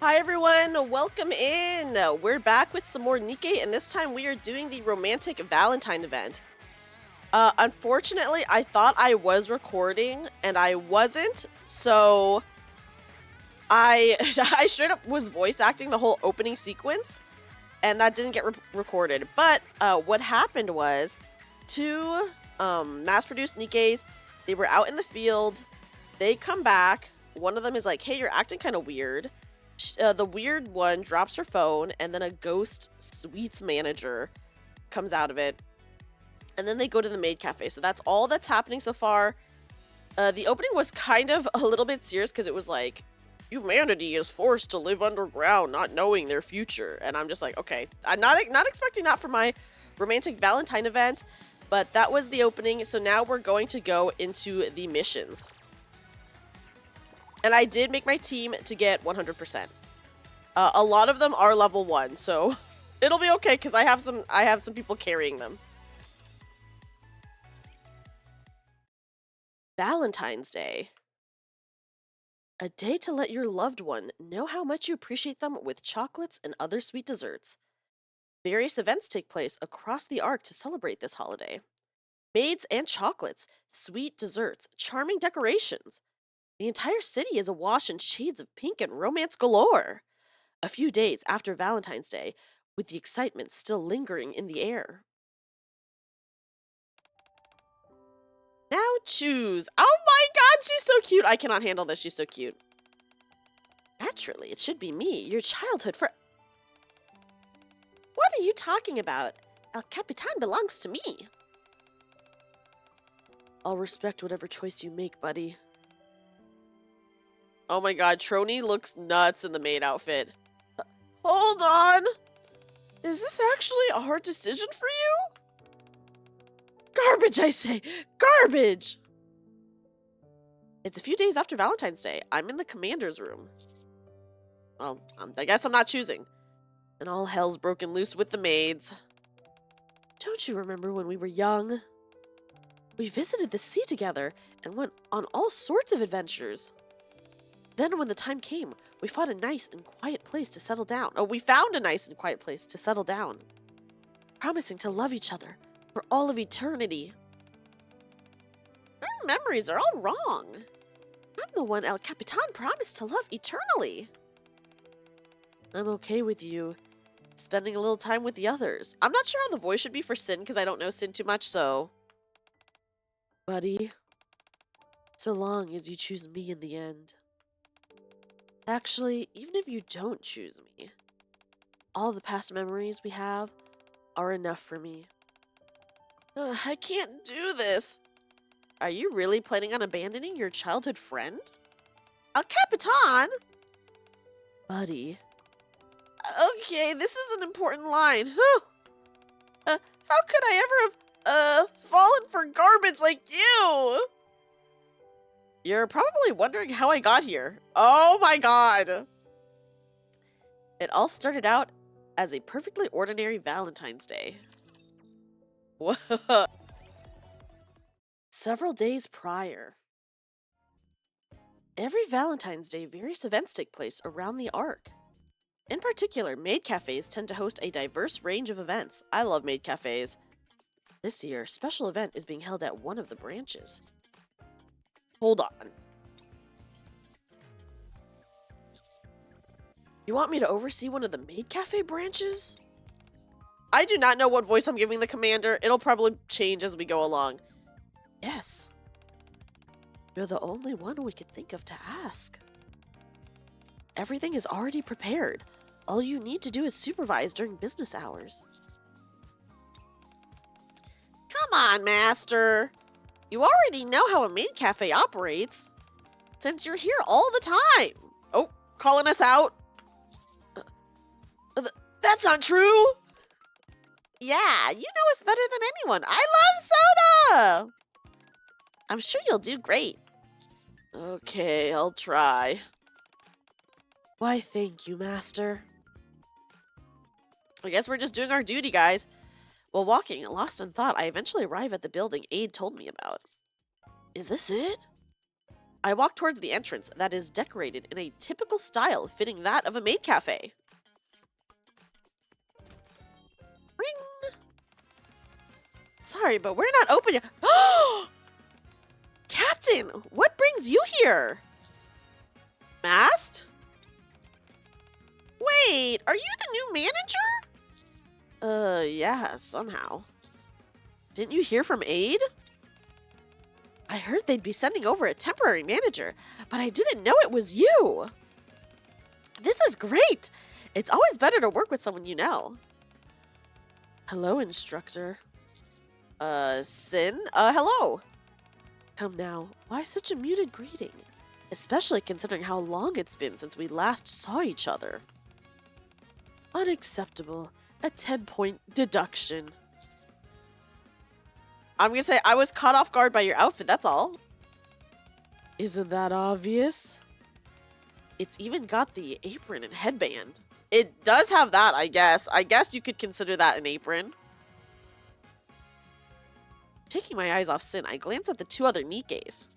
Hi everyone, welcome in. We're back with some more NIKKE, and this time we are doing the Romantic Valentine event. Unfortunately, I thought I was recording, and I wasn't, so I I straight up was voice acting the whole opening sequence, and that didn't get recorded. But what happened was, two mass-produced NIKKEs, they were out in the field, they come back, one of them is like, hey, you're acting kind of weird. The weird one drops her phone, and then a ghost sweets manager comes out of it. And then they go to the maid cafe. So that's all that's happening so far. The opening was kind of a little bit serious because it was like, humanity is forced to live underground, not knowing their future. And I'm just like, okay, I'm not expecting that for my Romantic Valentine event, but that was the opening. So now we're going to go into the missions. And I did make my team to get 100%. A lot of them are level 1, so it'll be okay because I have some people carrying them. Valentine's Day. A day to let your loved one know how much you appreciate them with chocolates and other sweet desserts. Various events take place across the Ark to celebrate this holiday. Maids and chocolates, sweet desserts, charming decorations. The entire city is awash in shades of pink and romance galore. A few days after Valentine's Day, with the excitement still lingering in the air. Now choose. Oh my god, she's so cute. I cannot handle this. She's so cute. Naturally, it should be me, your childhood for... What are you talking about? El Capitan belongs to me. I'll respect whatever choice you make, buddy. Oh my god, Trony looks nuts in the maid outfit. Hold on. Is this actually a hard decision for you? Garbage, I say! Garbage! It's a few days after Valentine's Day. I'm in the commander's room. Well, I guess I'm not choosing. And all hell's broken loose with the maids. Don't you remember when we were young? We visited the sea together and went on all sorts of adventures. Then when the time came, we found a nice and quiet place to settle down. Oh, we found a nice and quiet place to settle down. Promising to love each other for all of eternity. Our memories are all wrong. I'm the one El Capitan promised to love eternally. I'm okay with you spending a little time with the others. I'm not sure how the voice should be for Sin because I don't know Sin too much, so... Buddy, so long as you choose me in the end. Actually, even if you don't choose me, all the past memories we have are enough for me. I can't do this. Are you really planning on abandoning your childhood friend? El Capitan? Buddy. Okay, this is an important line. How could I ever have, fallen for garbage like you? You're probably wondering how I got here. Oh my god! It all started out as a perfectly ordinary Valentine's Day. Several days prior. Every Valentine's Day, various events take place around the Ark. In particular, maid cafes tend to host a diverse range of events. I love maid cafes. This year, a special event is being held at one of the branches. Hold on. You want me to oversee one of the maid cafe branches? I do not know what voice I'm giving the commander. It'll probably change as we go along. Yes. You're the only one we could think of to ask. Everything is already prepared. All you need to do is supervise during business hours. Come on, Master. You already know how a maid cafe operates. Since you're here all the time. Oh, calling us out? That's not true. Yeah, you know us better than anyone. I love soda. I'm sure you'll do great. Okay, I'll try. Why, thank you, Master. I guess we're just doing our duty, guys. While walking, lost in thought, I eventually arrive at the building Aide told me about. Is this it? I walk towards the entrance that is decorated in a typical style fitting that of a maid cafe. Ring! Sorry, but we're not open yet. Captain, what brings you here? Masked? Wait, are you the new manager? Yeah, somehow. Didn't you hear from Aid? I heard they'd be sending over a temporary manager, but I didn't know it was you. This is great. It's always better to work with someone you know. Hello, instructor. Sin? Hello. Come now, why such a muted greeting? Especially considering how long it's been since we last saw each other. Unacceptable. A 10-point deduction. I'm gonna say I was caught off guard by your outfit, that's all. Isn't that obvious? It's even got the apron and headband. It does have that, I guess. I guess you could consider that an apron. Taking my eyes off Sin, I glance at the two other NIKKEs.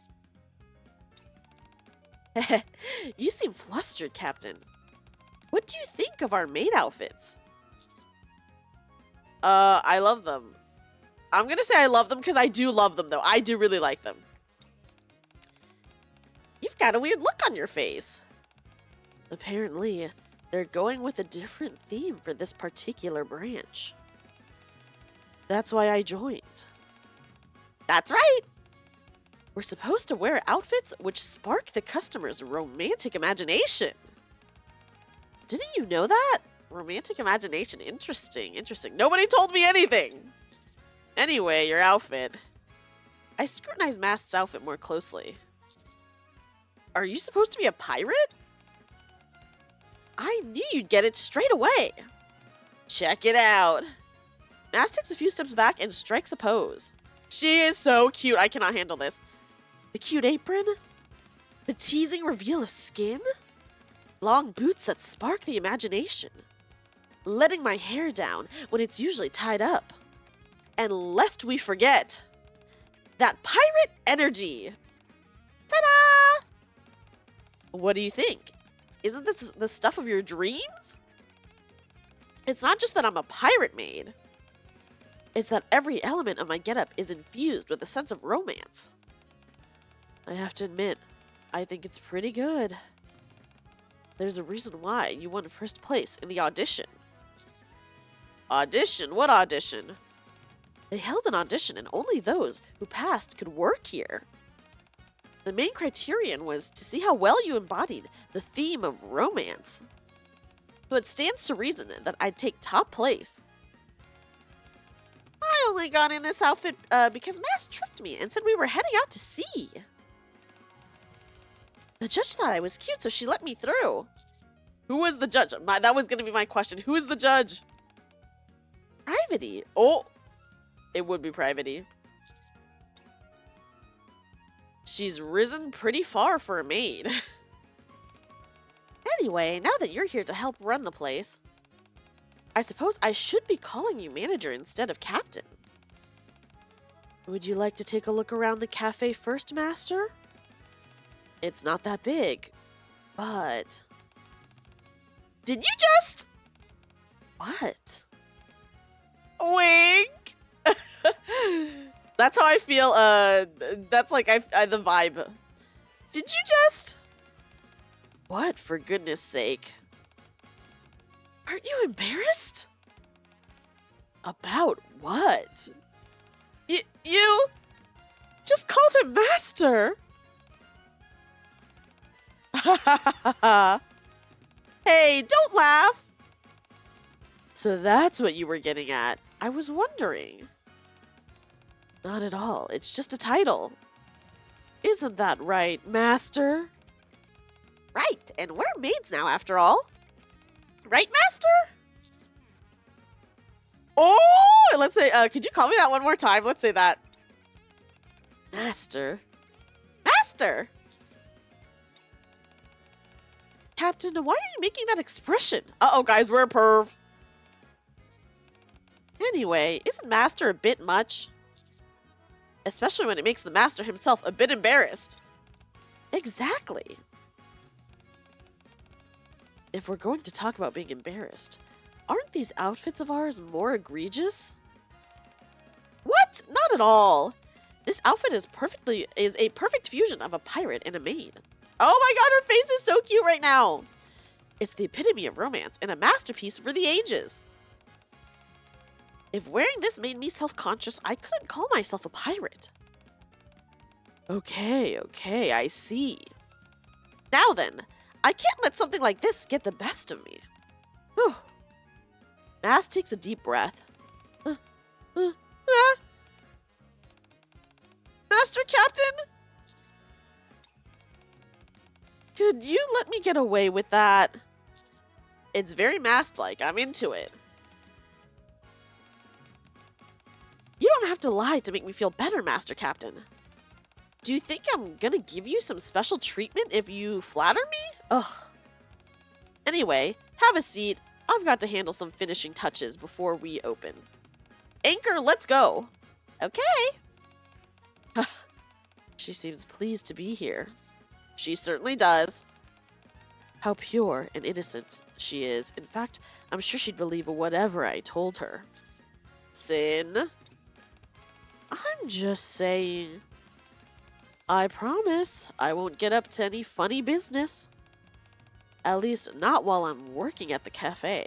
You seem flustered, Captain. What do you think of our maid outfits? I love them. I'm gonna say I love them because I do love them, though. I do really like them. You've got a weird look on your face. Apparently, they're going with a different theme for this particular branch. That's why I joined. That's right! We're supposed to wear outfits which spark the customer's romantic imagination. Didn't you know that? Romantic imagination. Interesting, interesting. Nobody told me anything! Anyway, your outfit. I scrutinize Mask's outfit more closely. Are you supposed to be a pirate? I knew you'd get it straight away. Check it out. Mask takes a few steps back and strikes a pose. She is so cute. I cannot handle this. The cute apron? The teasing reveal of skin? Long boots that spark the imagination. Letting my hair down when it's usually tied up. And lest we forget, that pirate energy. Ta-da! What do you think? Isn't this the stuff of your dreams? It's not just that I'm a pirate maid. It's that every element of my getup is infused with a sense of romance. I have to admit, I think it's pretty good. There's a reason why you won first place in the audition. Audition? What audition? They held an audition and only those who passed could work here. The main criterion was to see how well you embodied the theme of romance. So it stands to reason that I'd take top place. I only got in this outfit because Mask tricked me and said we were heading out to sea. The judge thought I was cute, so she let me through. Who was the judge? That was going to be my question. Who is the judge? Privity. Oh, it would be Privity. She's risen pretty far for a maid. Anyway, now that you're here to help run the place, I suppose I should be calling you manager instead of captain. Would you like to take a look around the cafe first, Master? It's not that big, but... Did you just... What? Wink! That's how I feel, that's like the vibe. Did you just... What, for goodness sake? Aren't you embarrassed? About what? You just called him Master. Hey, don't laugh. So that's what you were getting at. I was wondering. Not at all. It's just a title. Isn't that right, Master? Right, and we're maids now, after all. Right, Master? Oh, let's say, could you call me that one more time? Let's say that. Master. Master! Captain, why are you making that expression? Uh-oh, guys, we're a perv. Anyway, isn't Master a bit much? Especially when it makes the Master himself a bit embarrassed. Exactly. If we're going to talk about being embarrassed, aren't these outfits of ours more egregious? What? Not at all. This outfit is a perfect fusion of a pirate and a maid. Oh my god, her face is so cute right now. It's the epitome of romance and a masterpiece for the ages. If wearing this made me self-conscious, I couldn't call myself a pirate. Okay, I see. Now then, I can't let something like this get the best of me. Whew. Mass takes a deep breath. Master Captain? Could you let me get away with that? It's very masked-like. I'm into it. You don't have to lie to make me feel better, Master Captain. Do you think I'm gonna give you some special treatment if you flatter me? Ugh. Anyway, have a seat. I've got to handle some finishing touches before we open. Anchor, let's go. Okay. She seems pleased to be here. She certainly does. How pure and innocent she is. In fact, I'm sure she'd believe whatever I told her. Sin? I'm just saying. I promise I won't get up to any funny business. At least not while I'm working at the cafe.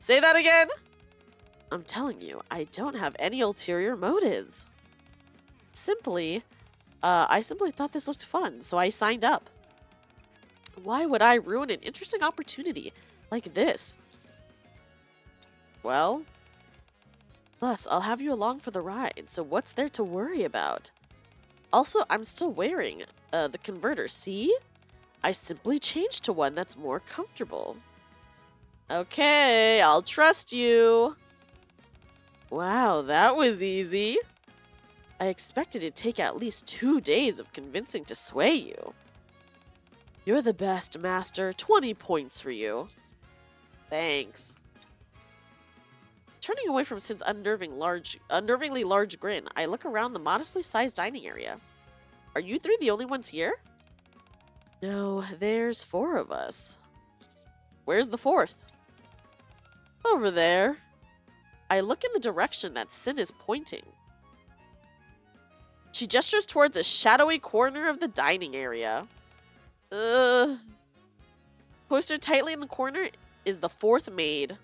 Say that again? I'm telling you, I don't have any ulterior motives. I simply thought this looked fun, so I signed up. Why would I ruin an interesting opportunity like this? Well, plus, I'll have you along for the ride, so what's there to worry about? Also, I'm still wearing the converter, see? I simply changed to one that's more comfortable. Okay, I'll trust you. Wow, that was easy. I expected it'd take at least 2 days of convincing to sway you. You're the best, Master. 20 points for you. Thanks. Turning away from Sin's unnervingly large grin, I look around the modestly sized dining area. Are you three the only ones here? No, there's 4 of us. Where's the 4th? Over there. I look in the direction that Sin is pointing. She gestures towards a shadowy corner of the dining area. Cloistered tightly in the corner is the 4th maid.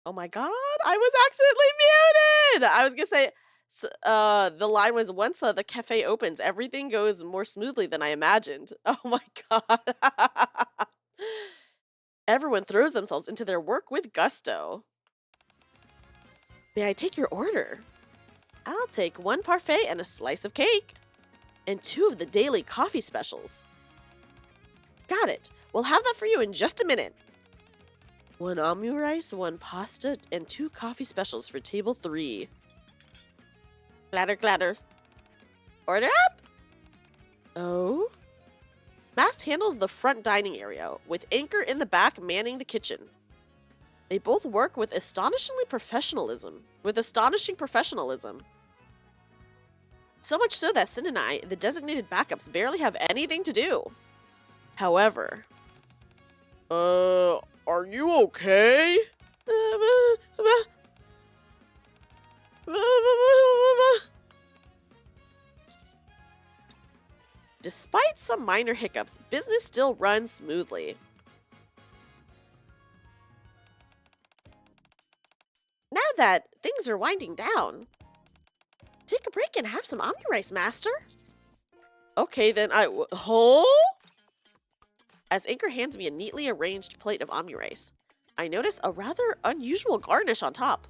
Oh my god, I was accidentally muted! I was gonna say, the line was, once the cafe opens, everything goes more smoothly than I imagined. Oh my god. Everyone throws themselves into their work with gusto. May I take your order? I'll take 1 parfait and a slice of cake. And 2 of the daily coffee specials. Got it. We'll have that for you in just a minute. 1 omurice, 1 pasta, and 2 coffee specials for table 3. Clatter, clatter. Order up! Oh? Mast handles the front dining area, with Anchor in the back manning the kitchen. They both work with astonishing professionalism. So much so that Sin and I, the designated backups, barely have anything to do. However... are you okay? Despite some minor hiccups, business still runs smoothly. Now that things are winding down, take a break and have some omurice, Master. Okay, then As Anchor hands me a neatly arranged plate of omurice, I notice a rather unusual garnish on top.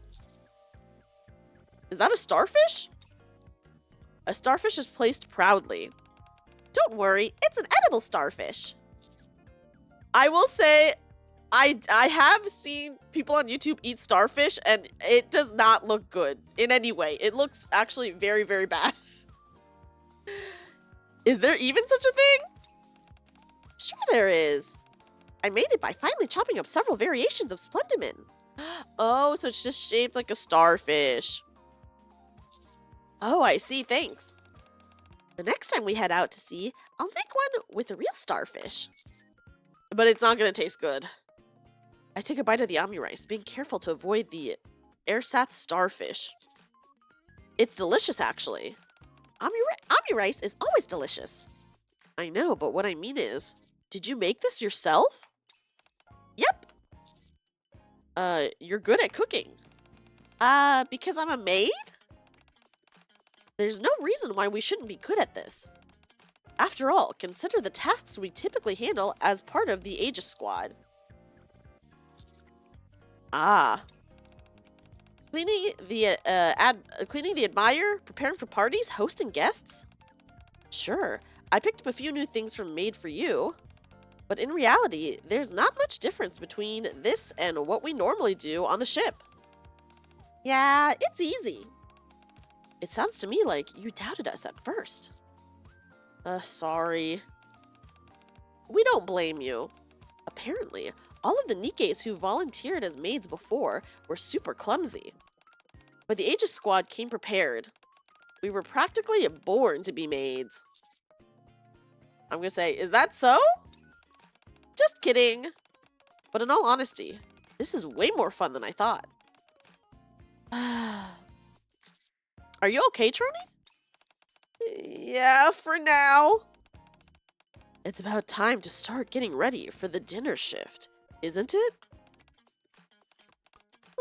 Is that a starfish? A starfish is placed proudly. Don't worry, it's an edible starfish. I will say, I have seen people on YouTube eat starfish, and it does not look good in any way. It looks actually very, very bad. Is there even such a thing? Sure there is. I made it by finely chopping up several variations of Splendimin. Oh, so it's just shaped like a starfish. Oh, I see, thanks. The next time we head out to sea, I'll make one with a real starfish. But it's not going to taste good. I take a bite of the ami rice, being careful to avoid the ersatz starfish. It's delicious, actually. Ami rice is always delicious. I know, but what I mean is, did you make this yourself? Yep. You're good at cooking. Because I'm a maid? There's no reason why we shouldn't be good at this. After all, consider the tasks we typically handle as part of the Aegis squad. Ah. Cleaning the admire, preparing for parties, hosting guests? Sure, I picked up a few new things from Made for You. But in reality, there's not much difference between this and what we normally do on the ship. Yeah, it's easy. It sounds to me like you doubted us at first. Sorry. We don't blame you. Apparently, all of the NIKKEs who volunteered as maids before were super clumsy. But the Aegis squad came prepared. We were practically born to be maids. I'm gonna say, is that so? Just kidding. But in all honesty, this is way more fun than I thought. Are you okay, Trony? Yeah, for now. It's about time to start getting ready for the dinner shift, isn't it?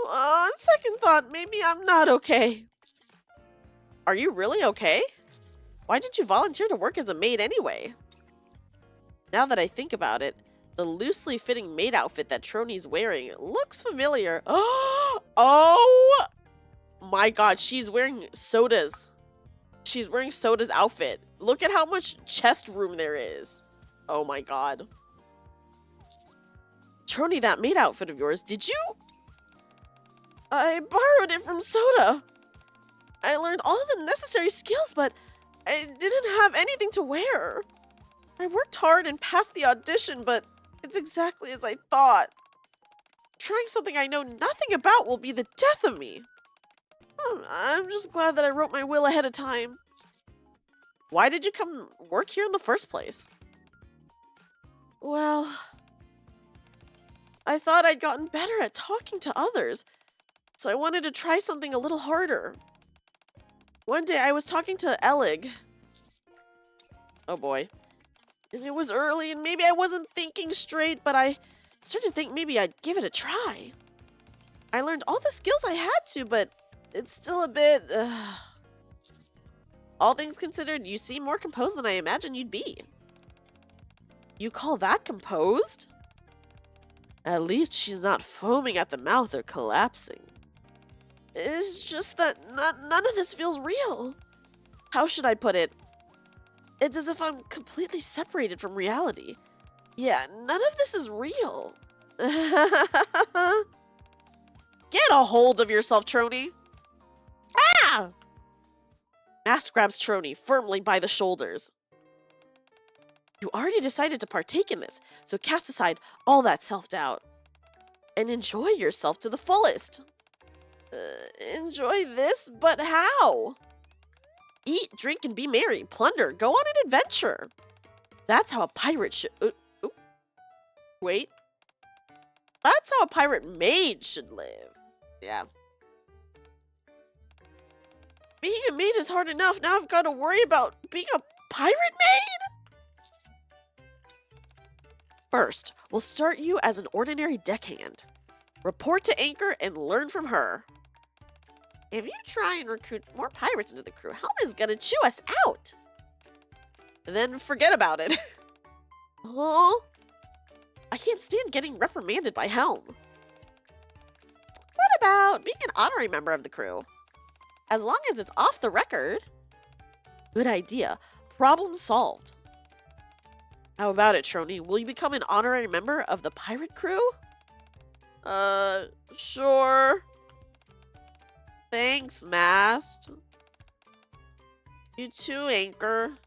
On second thought, maybe I'm not okay. Are you really okay? Why did you volunteer to work as a maid anyway? Now that I think about it, the loosely fitting maid outfit that Trony's wearing looks familiar. Oh my god, she's wearing Soda's. She's wearing Soda's outfit. Look at how much chest room there is. Oh my god. Trony, that maid outfit of yours, did you? I borrowed it from Soda. I learned all the necessary skills, but I didn't have anything to wear. I worked hard and passed the audition, but it's exactly as I thought. Trying something I know nothing about will be the death of me. I'm just glad that I wrote my will ahead of time. Why did you come work here in the first place? Well, I thought I'd gotten better at talking to others, so I wanted to try something a little harder. One day I was talking to Elig. Oh boy. And it was early and maybe I wasn't thinking straight, but I started to think maybe I'd give it a try. I learned all the skills I had to, but it's still a bit... All things considered, you seem more composed than I imagined you'd be. You call that composed? At least she's not foaming at the mouth or collapsing. It's just that none of this feels real. How should I put it? It's as if I'm completely separated from reality. Yeah, none of this is real. Get a hold of yourself, Trony. Ah! Mast grabs Trony firmly by the shoulders. You already decided to partake in this, so cast aside all that self-doubt. And enjoy yourself to the fullest. Enjoy this? But how? Eat, drink, and be merry. Plunder. Go on an adventure. That's how a pirate should... Wait. That's how a pirate maid should live. Yeah. Being a maid is hard enough. Now I've got to worry about being a pirate maid? First, we'll start you as an ordinary deckhand. Report to Anchor and learn from her. If you try and recruit more pirates into the crew, Helm is gonna chew us out. Then forget about it. Huh? I can't stand getting reprimanded by Helm. What about being an honorary member of the crew? As long as it's off the record. Good idea. Problem solved. How about it, Trony? Will you become an honorary member of the pirate crew? Sure. Thanks, Mast. You too, Anchor.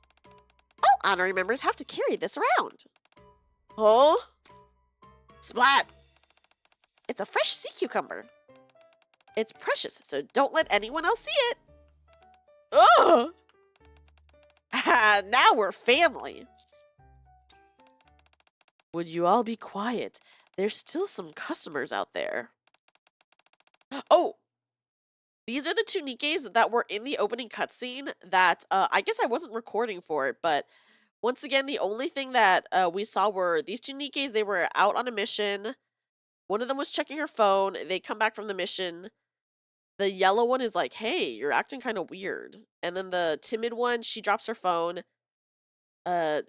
All honorary members have to carry this around. Huh? Splat! It's a fresh sea cucumber. It's precious, so don't let anyone else see it. Ugh! Now we're family. Would you all be quiet? There's still some customers out there. Oh, these are the two Nikkes that were in the opening cutscene that I guess I wasn't recording for it, but once again, the only thing that we saw were these two Nikkes. They were out on a mission. One of them was checking her phone. They come back from the mission. The yellow one is like, hey, you're acting kind of weird. And then the timid one, she drops her phone. A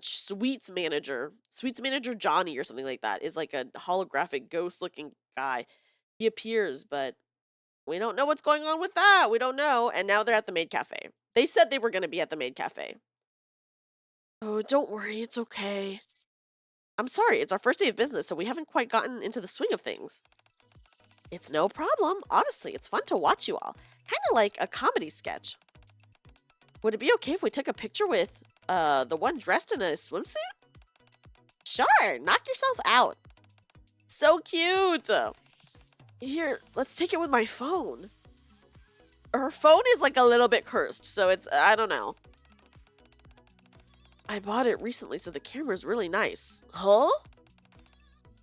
sweets manager Johnny or something like that is like a holographic ghost looking guy. He appears, but we don't know what's going on with that. We don't know. And now they're at the maid cafe. They said they were going to be at the maid cafe. Oh, don't worry. It's okay. I'm sorry. It's our first day of business, so we haven't quite gotten into the swing of things. It's no problem. Honestly, it's fun to watch you all. Kind of like a comedy sketch. Would it be okay if we took a picture with the one dressed in a swimsuit? Sure. Knock yourself out. So cute. Here, let's take it with my phone. Her phone is like a little bit cursed, so it's, I don't know. I bought it recently, so the camera's really nice. Huh?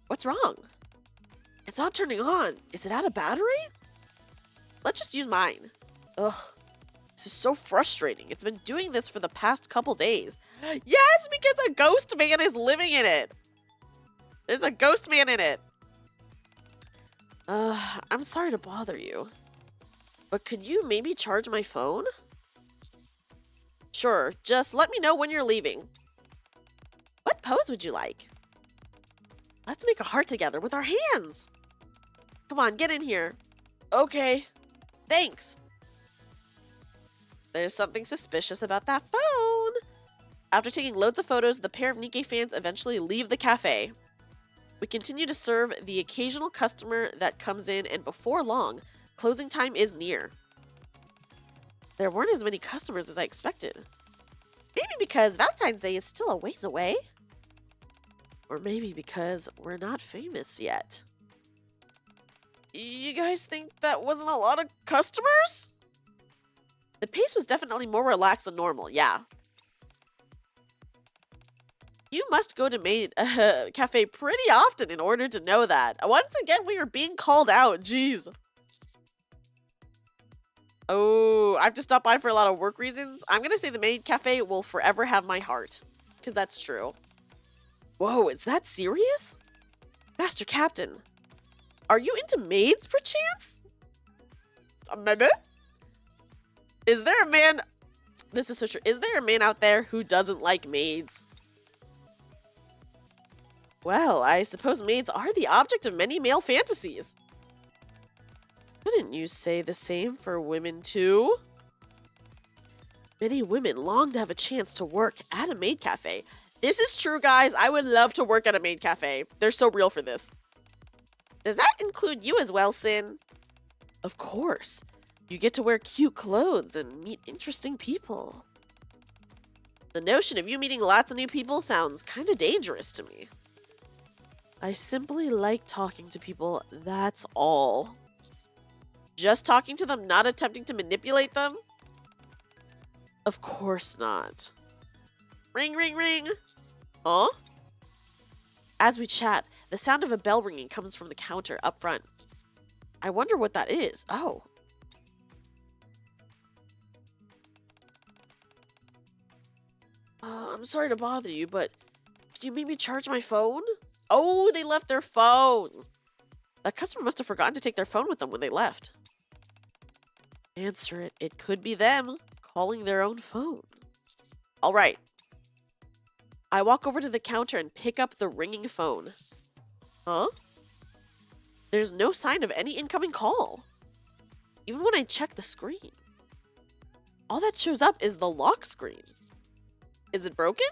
What's wrong? It's not turning on. Is it out of battery? Let's just use mine. Ugh. This is so frustrating. It's been doing this for the past couple days. Yes, because a ghost man is living in it. There's a ghost man in it. I'm sorry to bother you. But could you maybe charge my phone? Sure, just let me know when you're leaving. What pose would you like? Let's make a heart together with our hands. Come on, get in here. Okay, thanks. There's something suspicious about that phone. After taking loads of photos, the pair of Nikke fans eventually leave the cafe. We continue to serve the occasional customer that comes in, and before long, closing time is near. There weren't as many customers as I expected. Maybe because Valentine's Day is still a ways away. Or maybe because we're not famous yet. You guys think that wasn't a lot of customers? The pace was definitely more relaxed than normal, yeah. You must go to Maid Cafe pretty often in order to know that. Once again, we are being called out. Jeez. Oh, I have to stop by for a lot of work reasons. I'm going to say the Maid Cafe will forever have my heart. Because that's true. Whoa, is that serious? Master Captain, are you into maids, perchance? Maybe? Is there a man... This is so true. Is there a man out there who doesn't like maids? Well, I suppose maids are the object of many male fantasies. Couldn't you say the same for women too? Many women long to have a chance to work at a maid cafe. This is true, guys. I would love to work at a maid cafe. They're so real for this. Does that include you as well, Sin? Of course. You get to wear cute clothes and meet interesting people. The notion of you meeting lots of new people sounds kind of dangerous to me. I simply like talking to people, that's all. Just talking to them, not attempting to manipulate them? Of course not. Ring, ring, ring. Huh? As we chat, the sound of a bell ringing comes from the counter up front. I wonder what that is. Oh. I'm sorry to bother you, but can you maybe charge my phone? Oh, they left their phone. That customer must have forgotten to take their phone with them when they left. Answer it. It could be them calling their own phone. All right. I walk over to the counter and pick up the ringing phone. Huh? There's no sign of any incoming call. Even when I check the screen. All that shows up is the lock screen. Is it broken?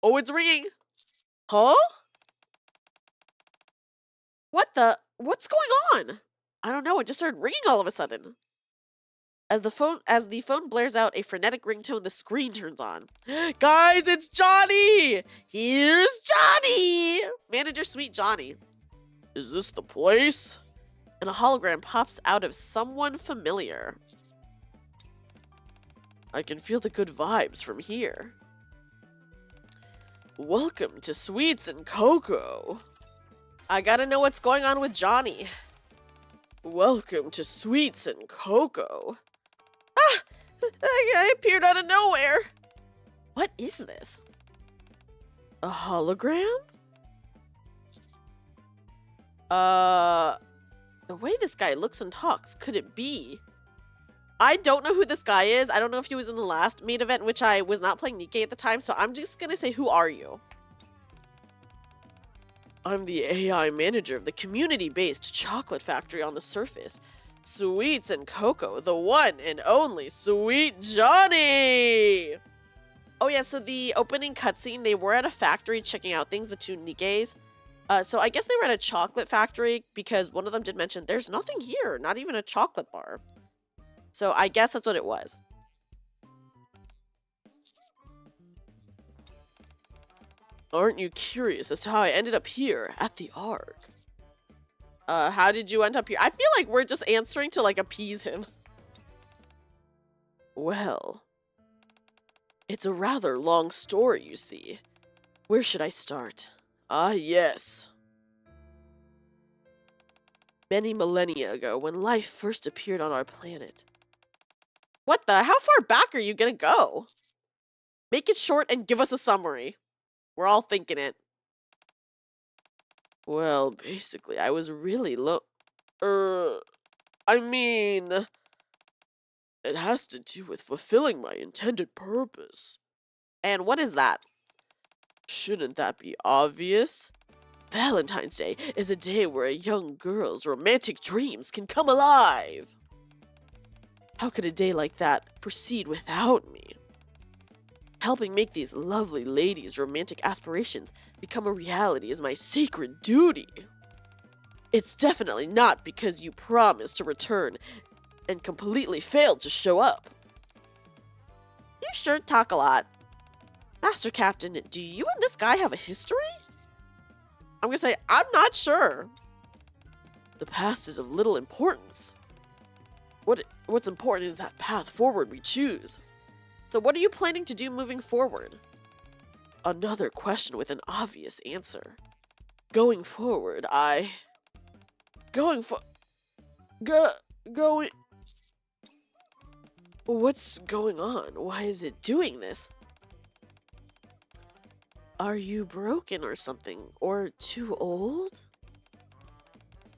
Oh, it's ringing. Huh? What's going on? I don't know. It just started ringing all of a sudden. As the phone blares out a frenetic ringtone, the screen turns on. Guys, it's Johnny! Here's Johnny! Manager Sweet Johnny. Is this the place? And a hologram pops out of someone familiar. I can feel the good vibes from here. Welcome to Sweets and Cocoa. I gotta know what's going on with Johnny. Welcome to Sweets and Cocoa. Ah! I appeared out of nowhere. What is this? A hologram? The way this guy looks and talks, could it be? I don't know who this guy is. I don't know if he was in the last main event, which I was not playing NIKKE at the time, so I'm just gonna say, who are you? I'm the AI manager of the community-based chocolate factory on the surface. Sweets and Cocoa, the one and only Sweet Johnny! Oh yeah, so the opening cutscene, they were at a factory checking out things, the two NIKKEs. So I guess they were at a chocolate factory because one of them did mention, there's nothing here, not even a chocolate bar. So I guess that's what it was. Aren't you curious as to how I ended up here at the Ark? How did you end up here? I feel like we're just answering to like appease him. Well, it's a rather long story, you see. Where should I start? Ah, yes. Many millennia ago, when life first appeared on our planet. What the? How far back are you gonna go? Make it short and give us a summary. We're all thinking it. Well, basically, I was really I mean, it has to do with fulfilling my intended purpose. And what is that? Shouldn't that be obvious? Valentine's Day is a day where a young girl's romantic dreams can come alive. How could a day like that proceed without me? Helping make these lovely ladies' romantic aspirations become a reality is my sacred duty. It's definitely not because you promised to return and completely failed to show up. You sure talk a lot. Master Captain, do you and this guy have a history? I'm gonna say, I'm not sure. The past is of little importance. What's important is that path forward we choose. So what are you planning to do moving forward? Another question with an obvious answer. Going forward, What's going on? Why is it doing this? Are you broken or something? Or too old?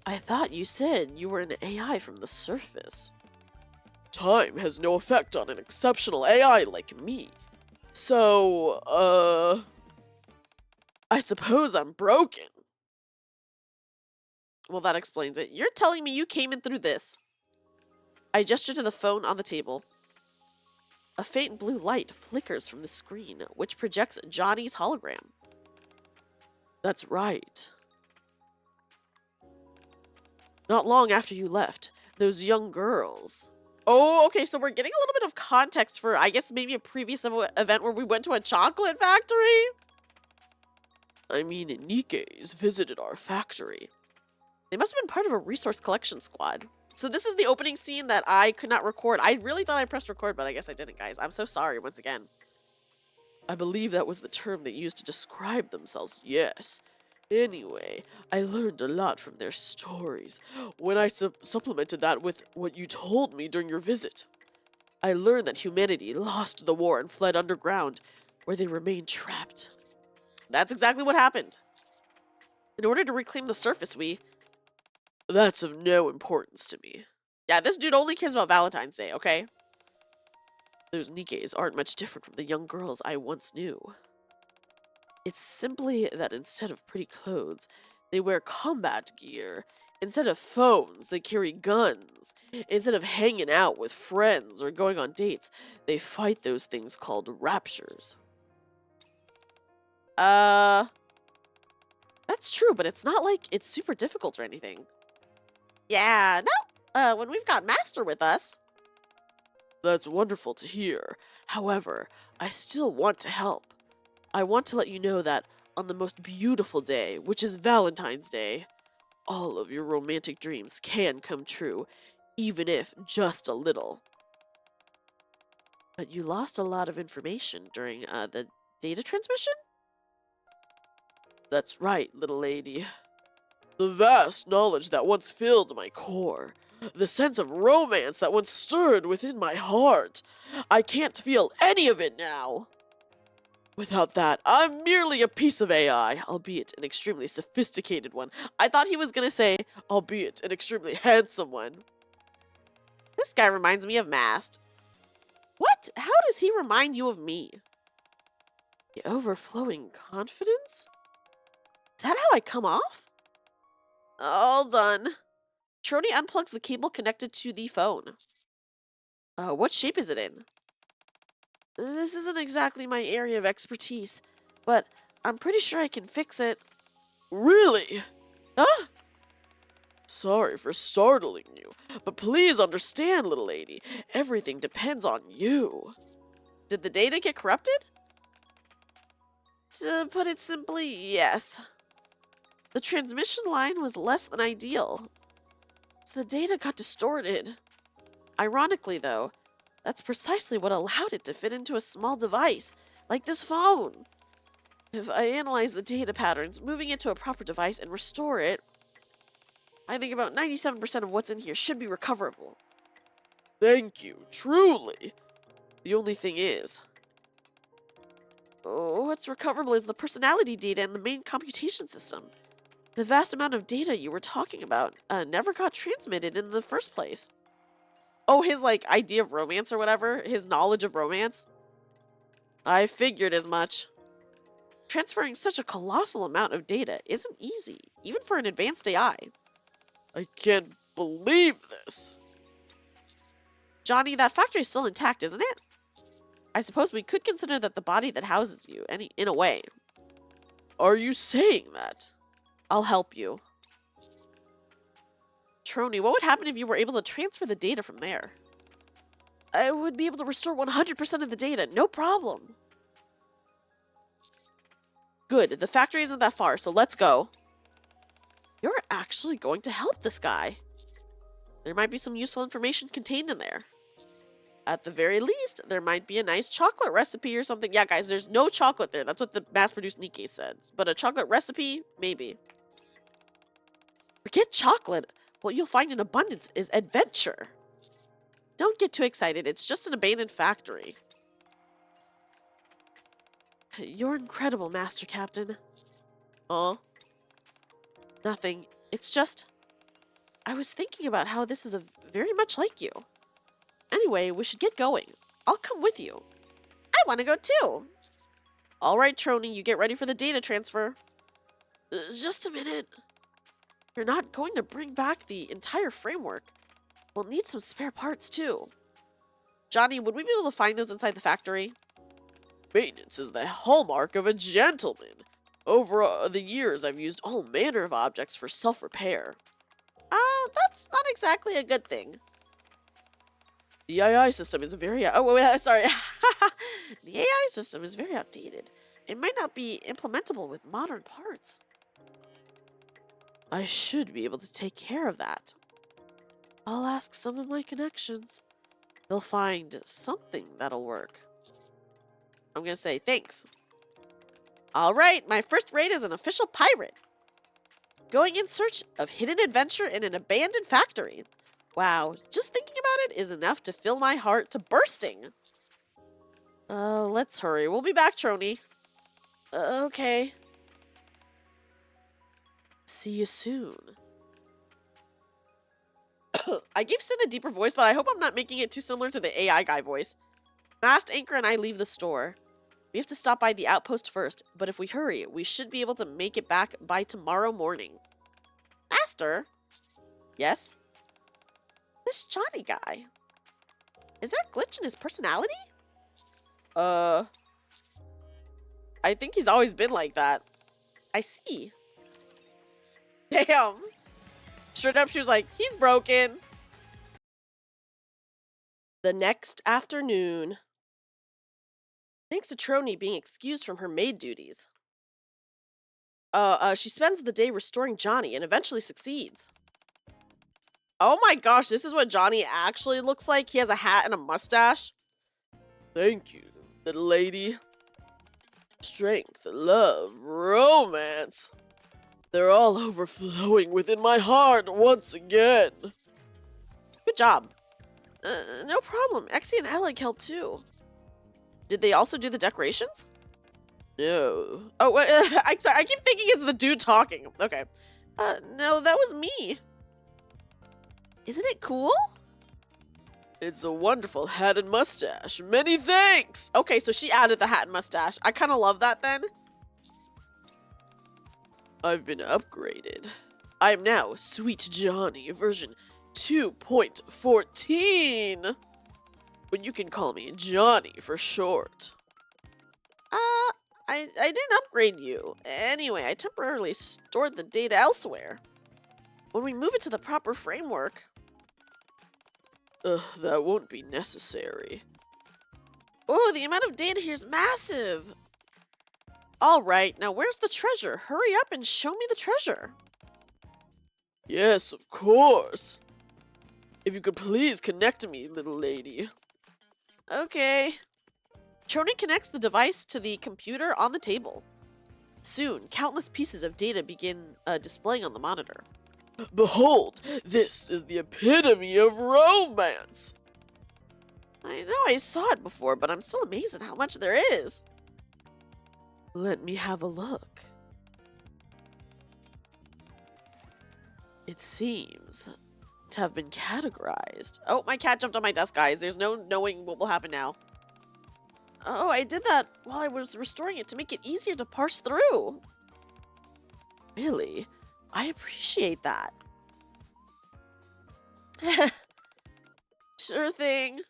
I thought you said you were an AI from the surface. Time has no effect on an exceptional AI like me. So, I suppose I'm broken. Well, that explains it. You're telling me you came in through this. I gesture to the phone on the table. A faint blue light flickers from the screen, which projects Johnny's hologram. That's right. Not long after you left, those young girls. Oh, okay, so we're getting a little bit of context for, I guess, maybe a previous event where we went to a chocolate factory? I mean, NIKKE's visited our factory. They must have been part of a resource collection squad. So this is the opening scene that I could not record. I really thought I pressed record, but I guess I didn't, guys. I'm so sorry once again. I believe that was the term they used to describe themselves, yes. Anyway, I learned a lot from their stories when I supplemented that with what you told me during your visit. I learned that humanity lost the war and fled underground, where they remained trapped. That's exactly what happened. In order to reclaim the surface, That's of no importance to me. Yeah, this dude only cares about Valentine's Day, okay? Those NIKKEs aren't much different from the young girls I once knew. It's simply that instead of pretty clothes, they wear combat gear. Instead of phones, they carry guns. Instead of hanging out with friends or going on dates, they fight those things called raptures. That's true, but it's not like it's super difficult or anything. Yeah, no, when we've got Master with us. That's wonderful to hear. However, I still want to help. I want to let you know that on the most beautiful day, which is Valentine's Day, all of your romantic dreams can come true, even if just a little. But you lost a lot of information during the data transmission? That's right, little lady. The vast knowledge that once filled my core, the sense of romance that once stirred within my heart. I can't feel any of it now. Without that, I'm merely a piece of AI, albeit an extremely sophisticated one. I thought he was gonna say, albeit an extremely handsome one. This guy reminds me of Mast. What? How does he remind you of me? The overflowing confidence? Is that how I come off? All done. Trony unplugs the cable connected to the phone. What shape is it in? This isn't exactly my area of expertise, but I'm pretty sure I can fix it. Really? Huh? Sorry for startling you, but please understand, little lady, everything depends on you. Did the data get corrupted? To put it simply, yes. The transmission line was less than ideal, so the data got distorted. Ironically, though, that's precisely what allowed it to fit into a small device, like this phone. If I analyze the data patterns, moving it to a proper device and restore it, I think about 97% of what's in here should be recoverable. Thank you, truly. The only thing is, what's recoverable is the personality data in the main computation system. The vast amount of data you were talking about never got transmitted in the first place. Oh, his, like, idea of romance or whatever? His knowledge of romance? I figured as much. Transferring such a colossal amount of data isn't easy, even for an advanced AI. I can't believe this. Johnny, that factory is still intact, isn't it? I suppose we could consider that the body that houses you, in a way. Are you saying that? I'll help you. Trony, what would happen if you were able to transfer the data from there? I would be able to restore 100% of the data, no problem. Good, the factory isn't that far, so let's go. You're actually going to help this guy. There might be some useful information contained in there. At the very least, there might be a nice chocolate recipe or something. Yeah, guys, there's no chocolate there. That's what the mass-produced NIKKE said. But a chocolate recipe? Maybe. Forget chocolate. What you'll find in abundance is adventure. Don't get too excited. It's just an abandoned factory. You're incredible, Master Captain. Huh? Nothing. It's just... I was thinking about how this is very much like you. Anyway, we should get going. I'll come with you. I want to go too. All right, Trony, you get ready for the data transfer. Just a minute. You're not going to bring back the entire framework. We'll need some spare parts too. Johnny, would we be able to find those inside the factory? Maintenance is the hallmark of a gentleman. Over the years, I've used all manner of objects for self-repair. That's not exactly a good thing. The AI system is very... Oh, wait, sorry. The AI system is very outdated. It might not be implementable with modern parts. I should be able to take care of that. I'll ask some of my connections. They'll find something that'll work. I'm gonna say thanks. All right, my first raid is an official pirate. Going in search of hidden adventure in an abandoned factory. Wow, just thinking about it is enough to fill my heart to bursting. Let's hurry. We'll be back, Trony. Okay. See you soon. I gave Sid a deeper voice, but I hope I'm not making it too similar to the AI guy voice. Mast, Anchor, and I leave the store. We have to stop by the outpost first, but if we hurry, we should be able to make it back by tomorrow morning. Master? Yes? This Johnny guy. Is there a glitch in his personality? I think he's always been like that. I see. Damn. Straight up, she was like, he's broken. The next afternoon. Thanks to Trony being excused from her maid duties. She spends the day restoring Johnny and eventually succeeds. Oh my gosh, this is what Johnny actually looks like. He has a hat and a mustache. Thank you, little lady. Strength, love, romance. They're all overflowing within my heart once again. Good job. No problem. Exie and Alec helped too. Did they also do the decorations? No. Oh, wait, I keep thinking it's the dude talking. Okay. No, that was me. Isn't it cool? It's a wonderful hat and mustache. Many thanks! Okay, so she added the hat and mustache. I kind of love that then. I've been upgraded. I am now Sweet Johnny version 2.14. But you can call me Johnny for short. I didn't upgrade you. Anyway, I temporarily stored the data elsewhere. When we move it to the proper framework... that won't be necessary. Oh, the amount of data here is massive. Alright, now where's the treasure? Hurry up and show me the treasure. Yes, of course. If you could please connect me, little lady. Okay. Choni connects the device to the computer on the table. Soon, countless pieces of data begin displaying on the monitor. Behold, this is the epitome of romance! I know I saw it before, but I'm still amazed at how much there is. Let me have a look. It seems to have been categorized. Oh, my cat jumped on my desk, guys. There's no knowing what will happen now. Oh, I did that while I was restoring it to make it easier to parse through. Really? I appreciate that. Sure thing.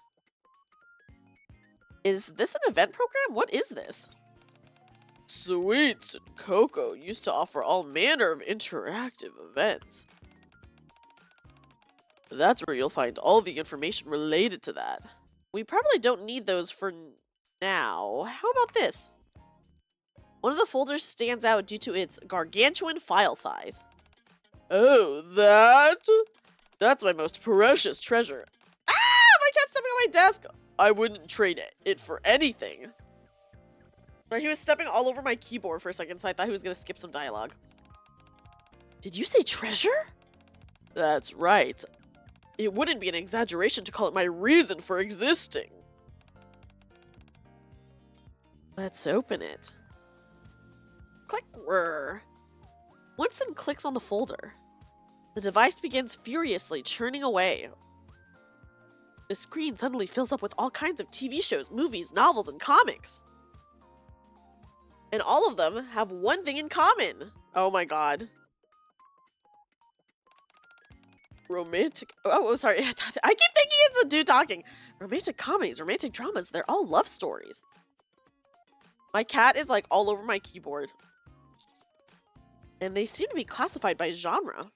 Is this an event program? What is this? Sweets and Cocoa used to offer all manner of interactive events. That's where you'll find all the information related to that. We probably don't need those for now. How about this? One of the folders stands out due to its gargantuan file size. Oh, that's my most precious treasure. Ah! My cat's stepping on my desk! I wouldn't trade it for anything. But he was stepping all over my keyboard for a second, so I thought he was going to skip some dialogue. Did you say treasure? That's right. It wouldn't be an exaggeration to call it my reason for existing. Let's open it. Click. Winston clicks on the folder. The device begins furiously churning away. The screen suddenly fills up with all kinds of TV shows, movies, novels, and comics. And all of them have one thing in common. Oh my god. Romantic... Oh, sorry. I keep thinking it's the dude talking. Romantic comedies, romantic dramas, they're all love stories. My cat is like all over my keyboard. And they seem to be classified by genre.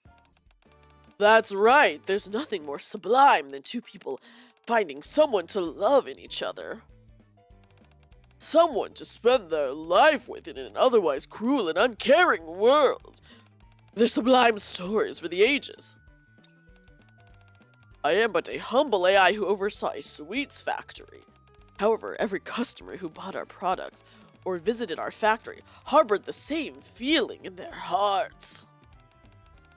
That's right. There's nothing more sublime than two people finding someone to love in each other. Someone to spend their life with in an otherwise cruel and uncaring world. They're sublime stories for the ages. I am but a humble AI who oversaw a sweets factory. However, every customer who bought our products or visited our factory harbored the same feeling in their hearts.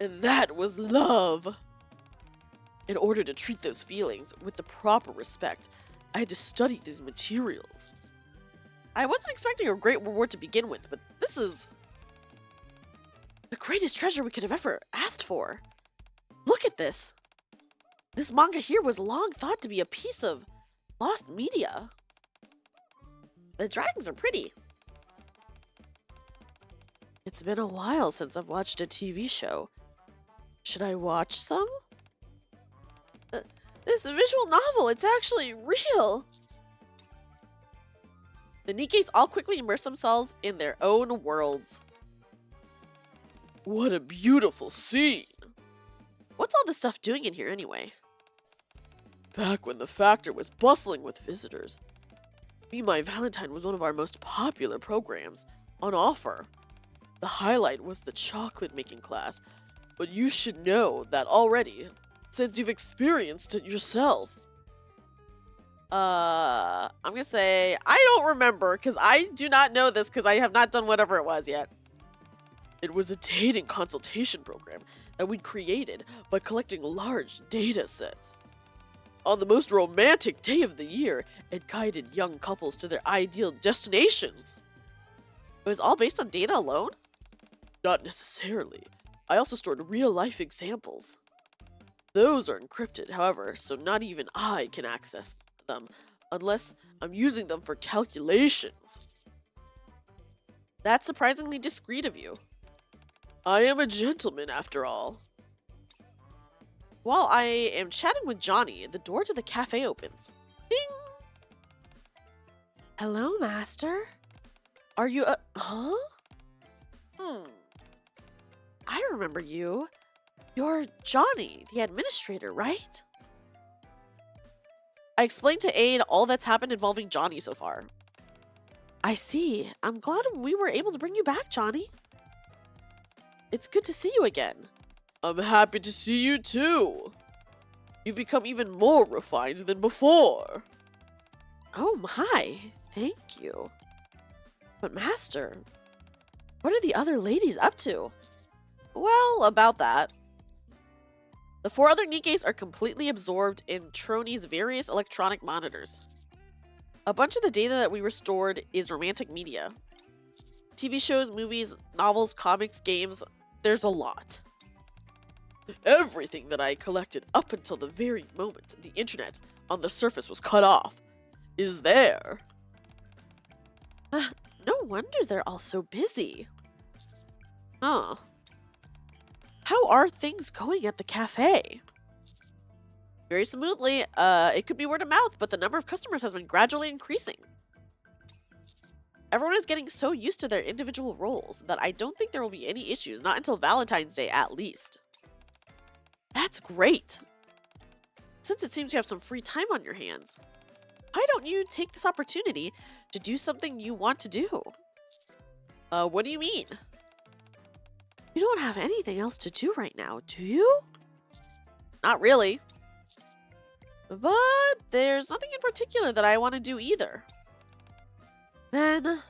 And that was love. In order to treat those feelings with the proper respect, I had to study these materials. I wasn't expecting a great reward to begin with, but this is the greatest treasure we could have ever asked for. Look at this. This manga here was long thought to be a piece of lost media. The drawings are pretty. It's been a while since I've watched a TV show. Should I watch some? This visual novel, it's actually real. The NIKKEs all quickly immerse themselves in their own worlds. What a beautiful scene! What's all this stuff doing in here anyway? Back when the factory was bustling with visitors, Be My Valentine was one of our most popular programs on offer. The highlight was the chocolate making class, but you should know that already, since you've experienced it yourself. I'm gonna say I don't remember because I do not know this because I have not done whatever it was yet. It was a dating consultation program that we'd created by collecting large data sets. On the most romantic day of the year, it guided young couples to their ideal destinations. It was all based on data alone? Not necessarily. I also stored real-life examples. Those are encrypted, however, so not even I can access them unless I'm using them for calculations. That's surprisingly discreet of you. I am a gentleman, after all. While I am chatting with Johnny, the door to the cafe opens. Ding! Hello, Master? Are you huh? I remember you. You're Johnny, the administrator, right? I explained to Aid all that's happened involving Johnny so far. I see. I'm glad we were able to bring you back, Johnny. It's good to see you again. I'm happy to see you too. You've become even more refined than before. Oh my, thank you. But Master, what are the other ladies up to? Well, about that. The 4 other NIKKEs are completely absorbed in Troni's various electronic monitors. A bunch of the data that we restored is romantic media. TV shows, movies, novels, comics, games, there's a lot. Everything that I collected up until the very moment the internet on the surface was cut off is there. No wonder they're all so busy. Huh. How are things going at the cafe? Very smoothly. It could be word of mouth, but the number of customers has been gradually increasing. Everyone is getting so used to their individual roles that I don't think there will be any issues, not until Valentine's Day at least. That's great. Since it seems you have some free time on your hands, why don't you take this opportunity to do something you want to do? What do you mean? You don't have anything else to do right now, do you? Not really. But there's nothing in particular that I want to do either. Then,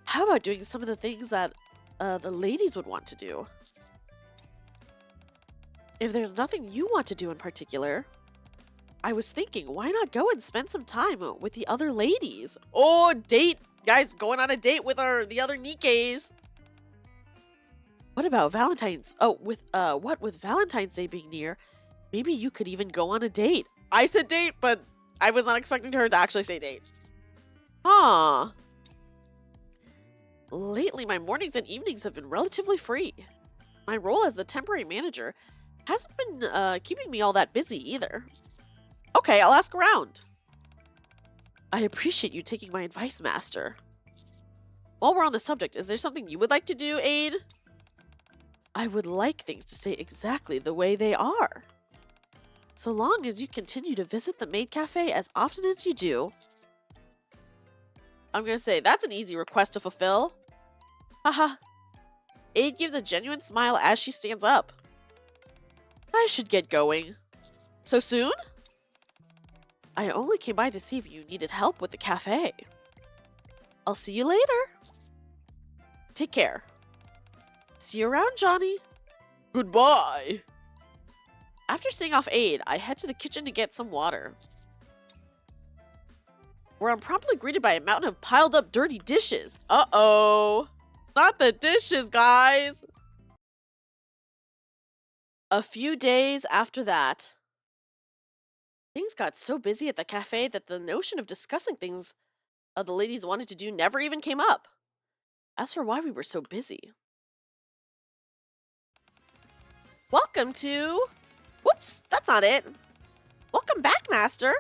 how about doing some of the things that the ladies would want to do? If there's nothing you want to do in particular, I was thinking, why not go and spend some time with the other ladies? Oh, date! Guys, going on a date with the other NIKKEs. What about Valentine's? Oh, what with Valentine's Day being near, maybe you could even go on a date. I said date, but I was not expecting her to actually say date. Huh. Lately, my mornings and evenings have been relatively free. My role as the temporary manager hasn't been keeping me all that busy either. Okay, I'll ask around. I appreciate you taking my advice, Master. While we're on the subject, is there something you would like to do, Aid? I would like things to stay exactly the way they are. So long as you continue to visit the maid cafe as often as you do. I'm gonna say, that's an easy request to fulfill. Haha. Aid gives a genuine smile as she stands up. I should get going. So soon? I only came by to see if you needed help with the cafe. I'll see you later. Take care. See you around, Johnny. Goodbye. After seeing off Aid, I head to the kitchen to get some water. Where I'm promptly greeted by a mountain of piled up dirty dishes. Uh-oh. Not the dishes, guys. A few days after that, things got so busy at the cafe that the notion of discussing things the ladies wanted to do never even came up. As for why we were so busy. Welcome to... Whoops, that's not it. Welcome back, Master.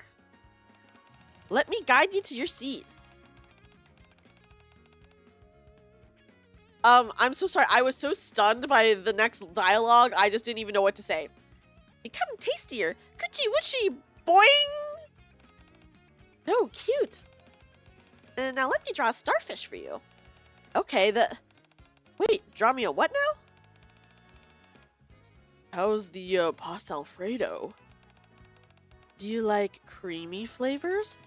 Let me guide you to your seat. I'm so sorry. I was so stunned by the next dialogue, I just didn't even know what to say. Become tastier. Coochie woochie, boing! Oh, cute. And now let me draw a starfish for you. Okay, wait, draw me a what now? How's the pasta Alfredo? Do you like creamy flavors?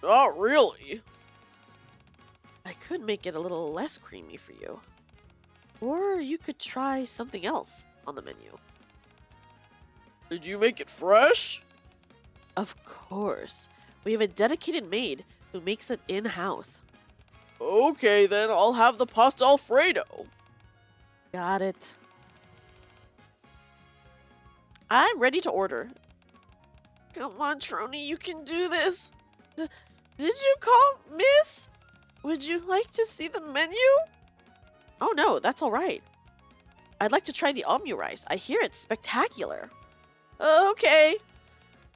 Not really. I could make it a little less creamy for you. Or you could try something else on the menu. Did you make it fresh? Of course. We have a dedicated maid who makes it in-house. Okay, then I'll have the pasta Alfredo. Got it. I'm ready to order. Come on, Trony, you can do this. Did you call, miss? Would you like to see the menu? Oh no, that's all right. I'd like to try the omurice. I hear it's spectacular. Okay.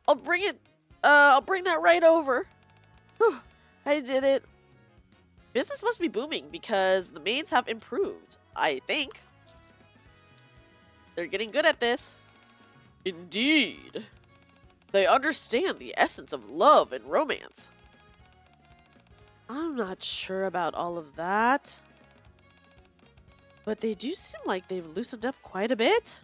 I'll bring that right over. Whew, I did it. Business must be booming because the maids have improved, I think. They're getting good at this. Indeed. They understand the essence of love and romance. I'm not sure about all of that. But they do seem like they've loosened up quite a bit.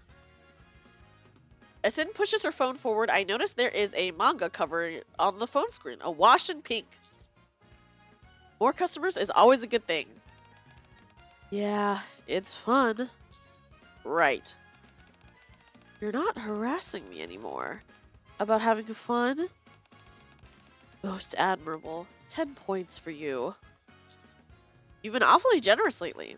As Sin pushes her phone forward, I notice there is a manga cover on the phone screen, a wash in pink. More customers is always a good thing. Yeah, it's fun. Right. You're not harassing me anymore. About having fun? Most admirable. 10 points for you. You've been awfully generous lately.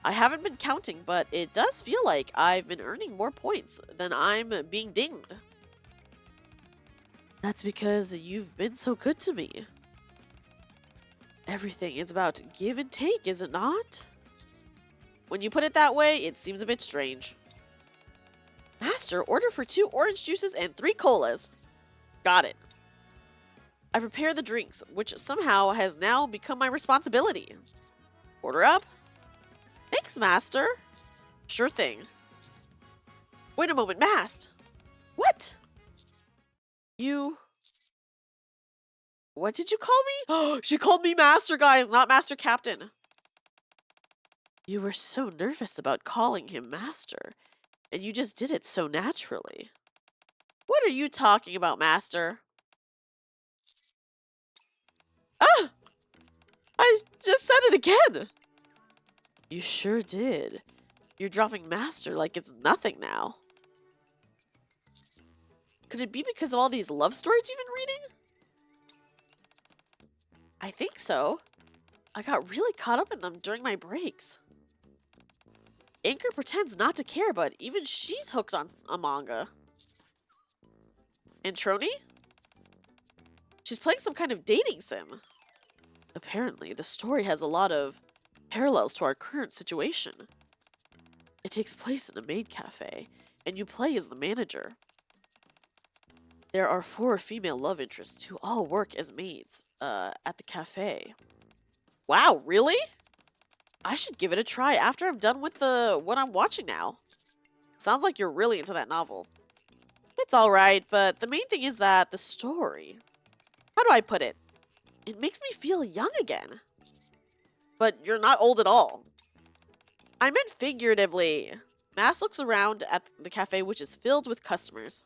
I haven't been counting, but it does feel like I've been earning more points than I'm being dinged. That's because you've been so good to me. Everything is about give and take, is it not? When you put it that way, it seems a bit strange. Master, order for 2 orange juices and 3 colas. Got it. I prepare the drinks, which somehow has now become my responsibility. Order up. Thanks, Master. Sure thing. Wait a moment, Mast. What? You... What did you call me? Oh, she called me Master, guys, not Master Captain. You were so nervous about calling him Master, and you just did it so naturally. What are you talking about, Master? Ah! I just said it again! You sure did. You're dropping Master like it's nothing now. Could it be because of all these love stories you've been reading? I think so. I got really caught up in them during my breaks. Anchor pretends not to care, but even she's hooked on a manga. And Trony? She's playing some kind of dating sim. Apparently, the story has a lot of parallels to our current situation. It takes place in a maid cafe, and you play as the manager. There are 4 female love interests who all work as maids at the cafe. Wow, really? I should give it a try after I'm done with what I'm watching now. Sounds like you're really into that novel. It's alright, but the main thing is that the story... How do I put it? It makes me feel young again. But you're not old at all. I meant figuratively. Mass looks around at the cafe, which is filled with customers.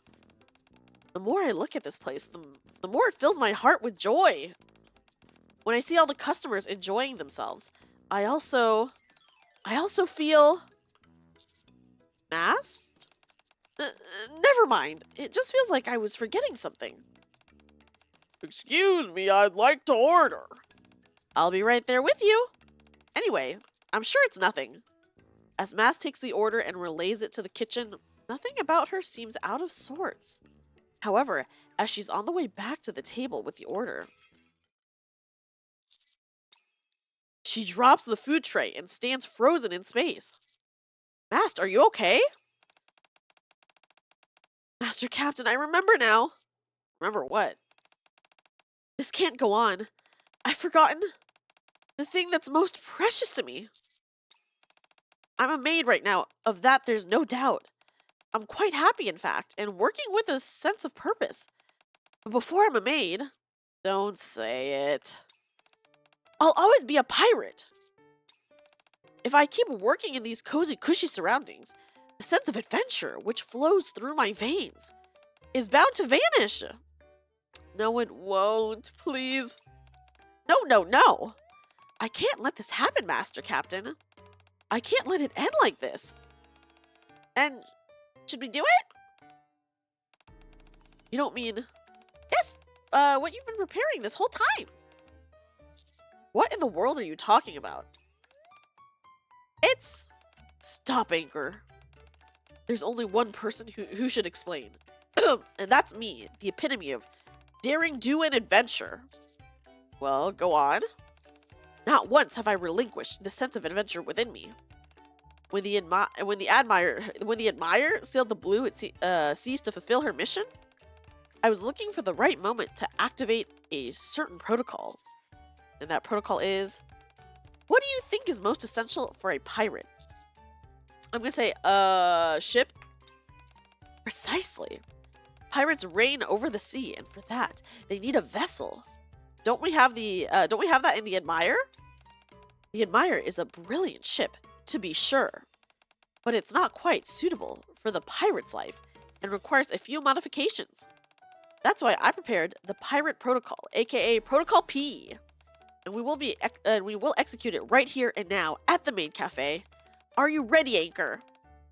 The more I look at this place, the more it fills my heart with joy. When I see all the customers enjoying themselves, I also feel... Masked? Never mind. It just feels like I was forgetting something. Excuse me, I'd like to order. I'll be right there with you. Anyway, I'm sure it's nothing. As Mass takes the order and relays it to the kitchen, nothing about her seems out of sorts. However, as she's on the way back to the table with the order, she drops the food tray and stands frozen in space. Master, are you okay? Master Captain, I remember now. Remember what? This can't go on. I've forgotten the thing that's most precious to me. I'm a maid right now, of that there's no doubt. I'm quite happy, in fact, and working with a sense of purpose. But before I'm a maid, don't say it. I'll always be a pirate. If I keep working in these cozy, cushy surroundings, the sense of adventure which flows through my veins is bound to vanish. No, it won't. Please. No, no, no. I can't let this happen, Master Captain. I can't let it end like this. And should we do it? You don't mean... Yes, what you've been preparing this whole time. What in the world are you talking about? It's... Stop, Anchor. There's only one person who should explain. And that's me, the epitome of daring do and adventure. Well, go on. Not once have I relinquished the sense of adventure within me. When the admirer sailed the blue seas to fulfill her mission, I was looking for the right moment to activate a certain protocol. And that protocol is, what do you think is most essential for a pirate? I'm gonna say, ship. Precisely. Pirates reign over the sea, and for that, they need a vessel. Don't we have that in the Admire? The Admire is a brilliant ship, to be sure, but it's not quite suitable for the pirate's life and requires a few modifications. That's why I prepared the Pirate Protocol, aka Protocol P, and we will execute it right here and now at the main cafe. Are you ready, Anchor?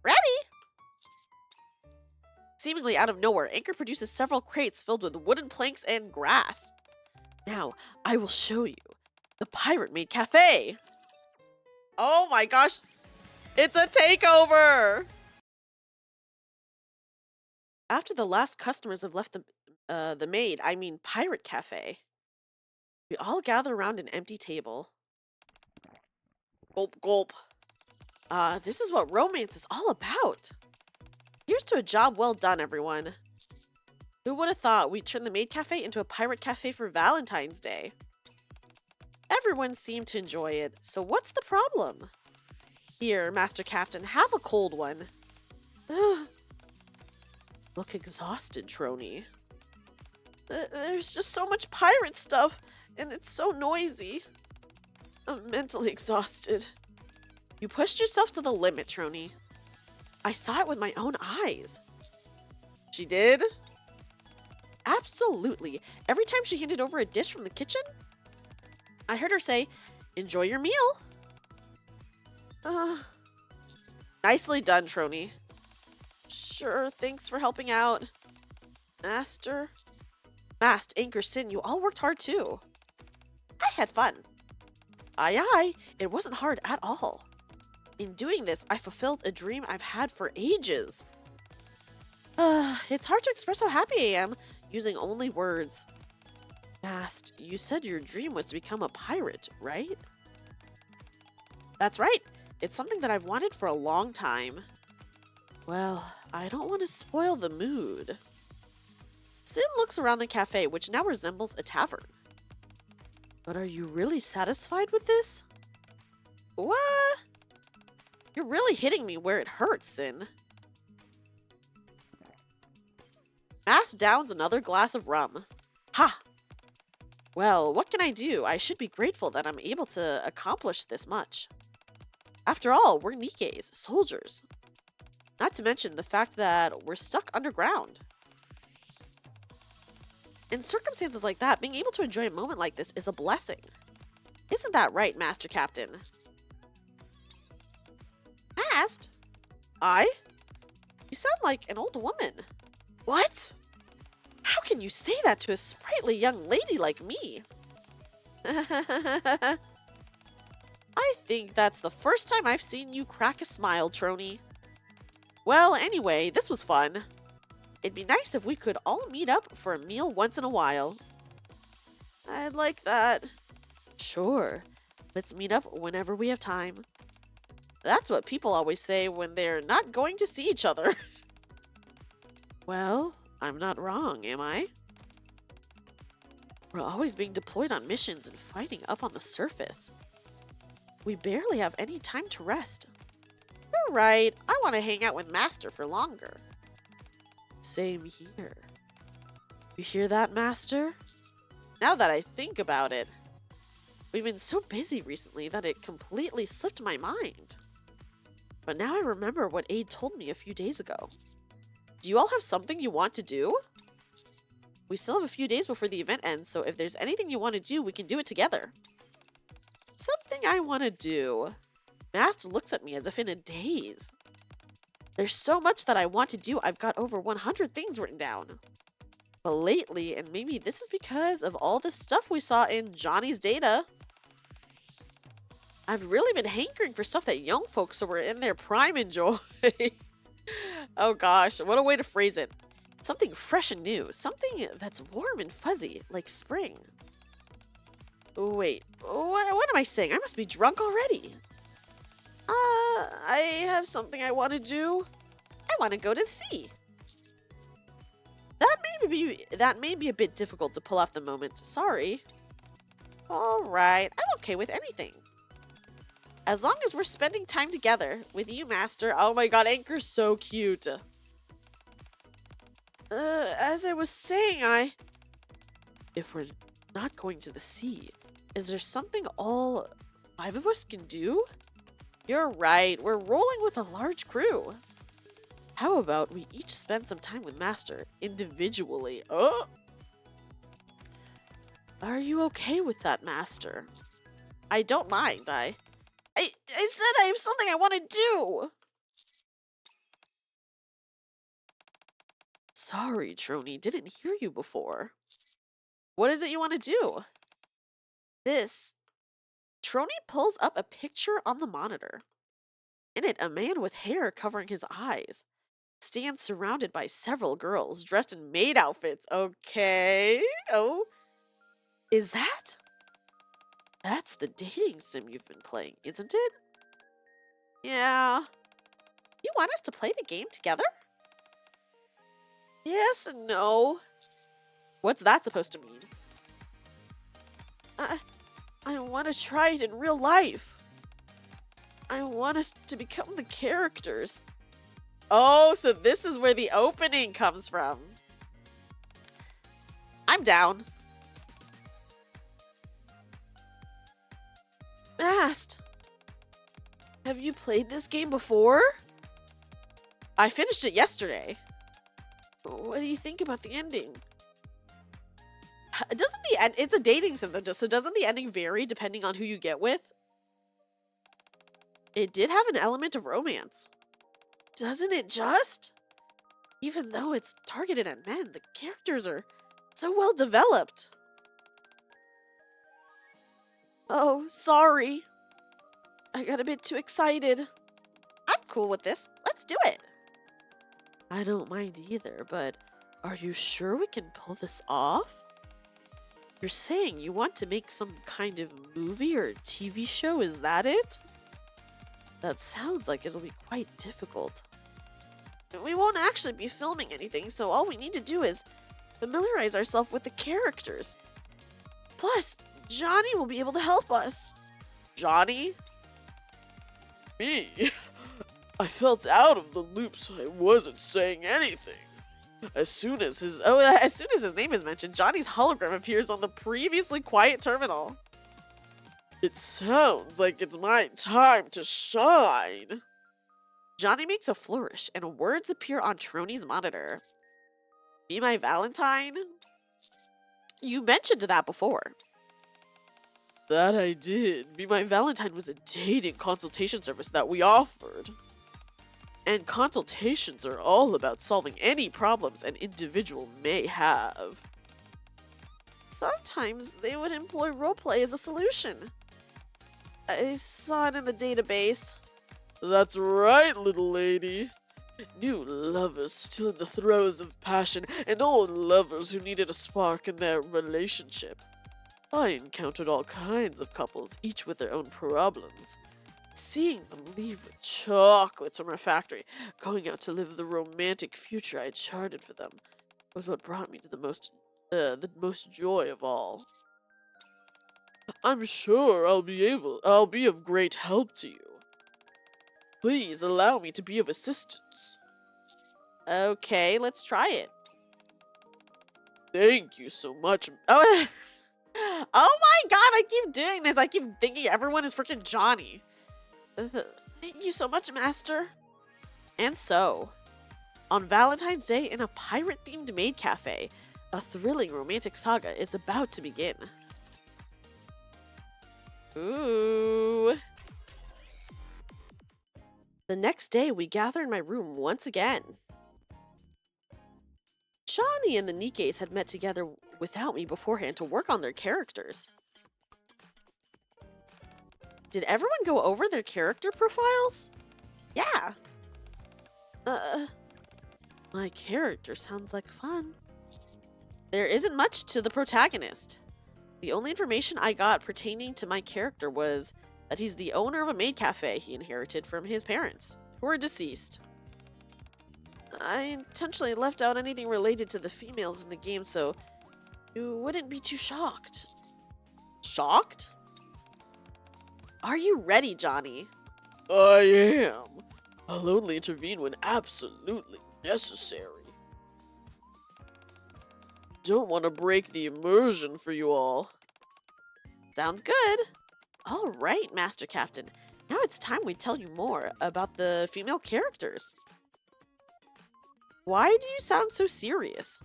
Ready? Seemingly out of nowhere, Anchor produces several crates filled with wooden planks and grass. Now, I will show you the pirate-made cafe. Oh my gosh, it's a takeover! After the last customers have left the pirate cafe, we all gather around an empty table. Gulp, gulp. This is what romance is all about. Here's to a job well done, everyone. Who would have thought we'd turn the maid cafe into a pirate cafe for Valentine's Day? Everyone seemed to enjoy it, so what's the problem? Here, Master Captain, have a cold one. Look exhausted, Trony. There's just so much pirate stuff, and it's so noisy. I'm mentally exhausted. You pushed yourself to the limit, Trony. I saw it with my own eyes. She did? Absolutely. Every time she handed over a dish from the kitchen, I heard her say, "Enjoy your meal." Nicely done, Trony. Sure, thanks for helping out. Master, Anchor, Sin, you all worked hard too. I had fun. Aye, aye, it wasn't hard at all. In doing this, I fulfilled a dream I've had for ages. It's hard to express how happy I am using only words. Mast, you said your dream was to become a pirate, right? That's right. It's something that I've wanted for a long time. Well, I don't want to spoil the mood. Sin looks around the cafe, which now resembles a tavern. But are you really satisfied with this? What? You're really hitting me where it hurts, Sin. Mass downs another glass of rum. Ha! Well, what can I do? I should be grateful that I'm able to accomplish this much. After all, we're NIKKEs, soldiers. Not to mention the fact that we're stuck underground. In circumstances like that, being able to enjoy a moment like this is a blessing. Isn't that right, Master Captain? Mast? I? You sound like an old woman. What? How can you say that to a sprightly young lady like me? I think that's the first time I've seen you crack a smile, Trony. Well, anyway, this was fun. It'd be nice if we could all meet up for a meal once in a while. I'd like that. Sure. Let's meet up whenever we have time. That's what people always say when they're not going to see each other. Well, I'm not wrong, am I? We're always being deployed on missions and fighting up on the surface. We barely have any time to rest. You're right. I want to hang out with Master for longer. Same here. You hear that, Master? Now that I think about it, we've been so busy recently that it completely slipped my mind. But now I remember what Aide told me a few days ago. Do you all have something you want to do? We still have a few days before the event ends, so if there's anything you want to do, we can do it together. Something I want to do. Mast looks at me as if in a daze. There's so much that I want to do. I've got over 100 things written down. But lately, and maybe this is because of all the stuff we saw in Johnny's data, I've really been hankering for stuff that young folks who were in their prime enjoy. Oh gosh, what a way to phrase it. Something fresh and new. Something that's warm and fuzzy, like spring. Wait, what am I saying? I must be drunk already. I have something I want to do. I want to go to the sea. That may be a bit difficult to pull off the moment. Sorry. All right, I'm okay with anything. As long as we're spending time together with you, Master. Oh my god, Anchor's so cute. As I was saying, if we're not going to the sea, is there something all 5 of us can do? You're right, we're rolling with a large crew. How about we each spend some time with Master individually? Oh! Are you okay with that, Master? I don't mind, I said I have something I want to do! Sorry, Trony, didn't hear you before. What is it you want to do? This. Trony pulls up a picture on the monitor. In it, a man with hair covering his eyes stands surrounded by several girls dressed in maid outfits. Okay. Oh. Is that? That's the dating sim you've been playing, isn't it? Yeah. You want us to play the game together? Yes and no. What's that supposed to mean? I want to try it in real life. I want us to become the characters. Oh, so this is where the opening comes from. I'm down. Mast, have you played this game before? I finished it yesterday. What do you think about the ending? Doesn't the end, it's a dating sim though, so doesn't the ending vary depending on who you get with? It did have an element of romance. Doesn't it just? Even though it's targeted at men, the characters are so well developed. Oh, sorry. I got a bit too excited. I'm cool with this. Let's do it. I don't mind either, but are you sure we can pull this off? You're saying you want to make some kind of movie or TV show, is that it? That sounds like it'll be quite difficult. We won't actually be filming anything, so all we need to do is familiarize ourselves with the characters. Plus, Johnny will be able to help us. Johnny? Me? I felt out of the loop, so I wasn't saying anything. As soon as his name is mentioned, Johnny's hologram appears on the previously quiet terminal. It sounds like it's my time to shine. Johnny makes a flourish, and words appear on Trony's monitor. Be my Valentine? You mentioned that before. That I did. Be My Valentine was a dating consultation service that we offered. And consultations are all about solving any problems an individual may have. Sometimes they would employ roleplay as a solution. I saw it in the database. That's right, little lady. New lovers still in the throes of passion, and old lovers who needed a spark in their relationship. I encountered all kinds of couples, each with their own problems. Seeing them leave with chocolates from our factory, going out to live the romantic future I charted for them, was what brought me to the most joy of all. I'm sure I'll be of great help to you. Please allow me to be of assistance. Okay, let's try it. Thank you so much. Oh, oh my god, I keep doing this. I keep thinking everyone is freaking Johnny. Thank you so much, Master. And so, On Valentine's Day in a pirate-themed maid cafe, a thrilling romantic saga is about to begin. Ooh. The next day, we gather in my room once again. Johnny and the NIKKEs had met together without me beforehand to work on their characters. Did everyone go over their character profiles? Yeah. My character sounds like fun. There isn't much to the protagonist. The only information I got pertaining to my character was that he's the owner of a maid cafe he inherited from his parents, who are deceased. I intentionally left out anything related to the females in the game so you wouldn't be too shocked. Shocked? Are you ready, Johnny? I am. I'll only intervene when absolutely necessary. Don't want to break the immersion for you all. Sounds good. All right, Master Captain. Now it's time we tell you more about the female characters. Why do you sound so serious?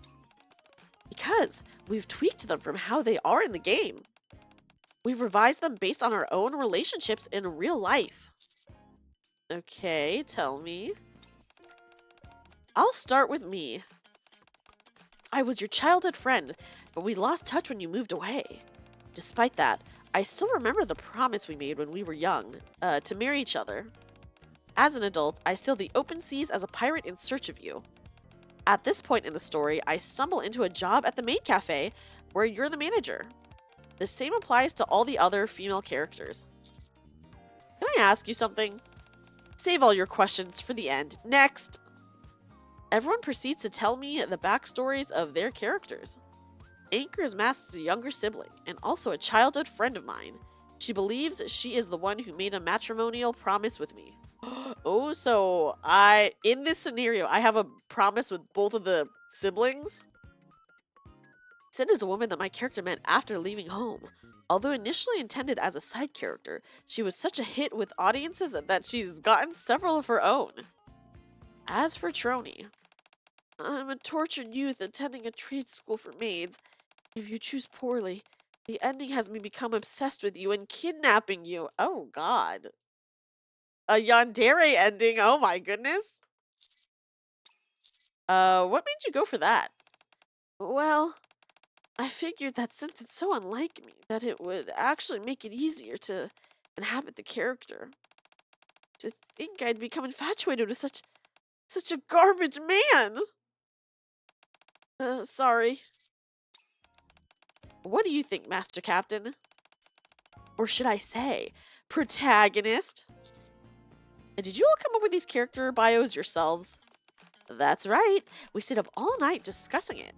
Because we've tweaked them from how they are in the game. We've revised them based on our own relationships in real life. Okay, tell me. I'll start with me. I was your childhood friend, but we lost touch when you moved away. Despite that, I still remember the promise we made when we were young, to marry each other. As an adult, I sail the open seas as a pirate in search of you. At this point in the story, I stumble into a job at the maid cafe where you're the manager. The same applies to all the other female characters. Can I ask you something? Save all your questions for the end. Next! Everyone proceeds to tell me the backstories of their characters. Anchor is Mask's younger sibling, and also a childhood friend of mine. She believes she is the one who made a matrimonial promise with me. Oh, so in this scenario, I have a promise with both of the siblings? Sin is a woman that my character met after leaving home. Although initially intended as a side character, she was such a hit with audiences that she's gotten several of her own. As for Trony, I'm a tortured youth attending a trade school for maids. If you choose poorly, the ending has me become obsessed with you and kidnapping you. Oh god. A yandere ending, oh my goodness. What made you go for that? Well, I figured that since it's so unlike me, that it would actually make it easier to inhabit the character. To think I'd become infatuated with such a garbage man! Sorry. What do you think, Master Captain? Or should I say, protagonist? Did you all come up with these character bios yourselves? That's right. We stayed up all night discussing it.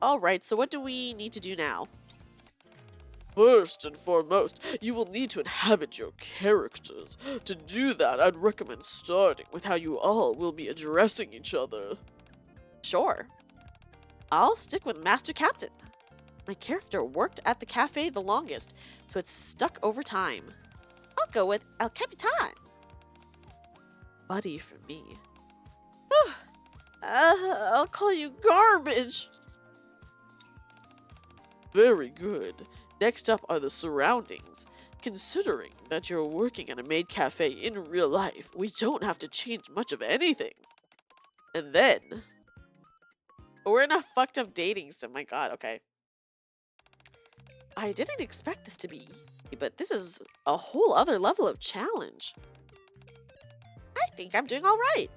Alright, so what do we need to do now? First and foremost, you will need to inhabit your characters. To do that, I'd recommend starting with how you all will be addressing each other. Sure. I'll stick with Master Captain. My character worked at the cafe the longest, so it's stuck over time. I'll go with El Capitan. Buddy for me. I'll call you garbage. Very good. Next up are the surroundings. Considering that you're working at a maid cafe in real life, we don't have to change much of anything. And then... we're in a fucked up dating sim, my god, okay. I didn't expect this to be easy, but this is a whole other level of challenge. I think I'm doing alright.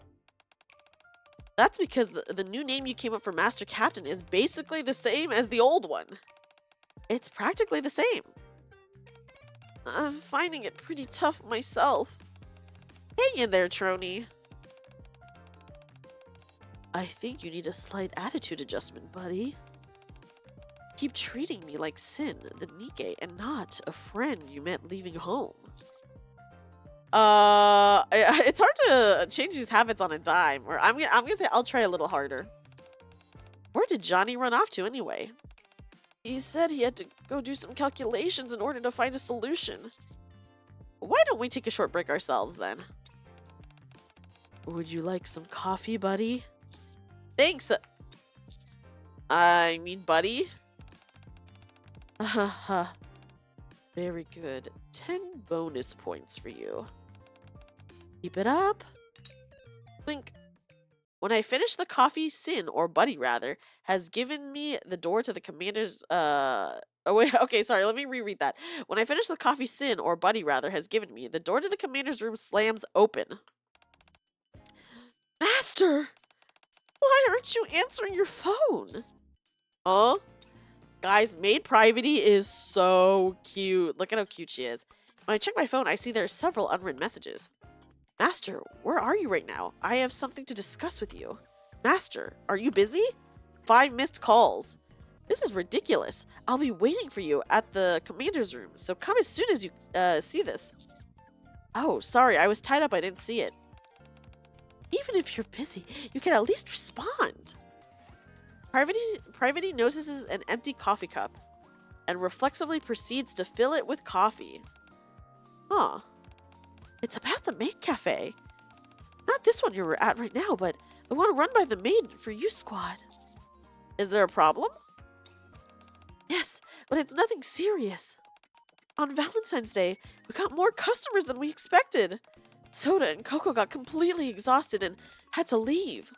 That's because the new name you came up for Master Captain is basically the same as the old one. It's practically the same. I'm finding it pretty tough myself. Hang in there, Trony. I think you need a slight attitude adjustment, buddy. Keep treating me like Sin, the NIKKE, and not a friend you met leaving home. It's hard to change these habits on a dime. Or I'm gonna say I'll try a little harder. Where did Johnny run off to anyway? He said he had to go do some calculations in order to find a solution. Why don't we take a short break ourselves then? Would you like some coffee, buddy? Thanks. I mean, buddy. Very good. 10 bonus points for you. Keep it up. Blink. When I finish the coffee, Sin, or Buddy rather, has given me the door to the commander's, Oh wait, okay, sorry, let me reread that. When I finish the coffee, Sin, or Buddy rather, has given me, the door to the commander's room slams open. Master! Why aren't you answering your phone? Huh? Guys, Maid Privity is so cute. Look at how cute she is. When I check my phone, I see there are several unread messages. Master, where are you right now? I have something to discuss with you. Master, are you busy? 5 missed calls. This is ridiculous. I'll be waiting for you at the commander's room, so come as soon as you see this. Oh, sorry, I was tied up. I didn't see it. Even if you're busy, you can at least respond. Privity notices an empty coffee cup and reflexively proceeds to fill it with coffee. Huh. It's about the maid cafe. Not this one you're at right now, but the one run by the Maid for You squad. Is there a problem? Yes, but it's nothing serious. On Valentine's Day, we got more customers than we expected. Soda and Coco got completely exhausted and had to leave.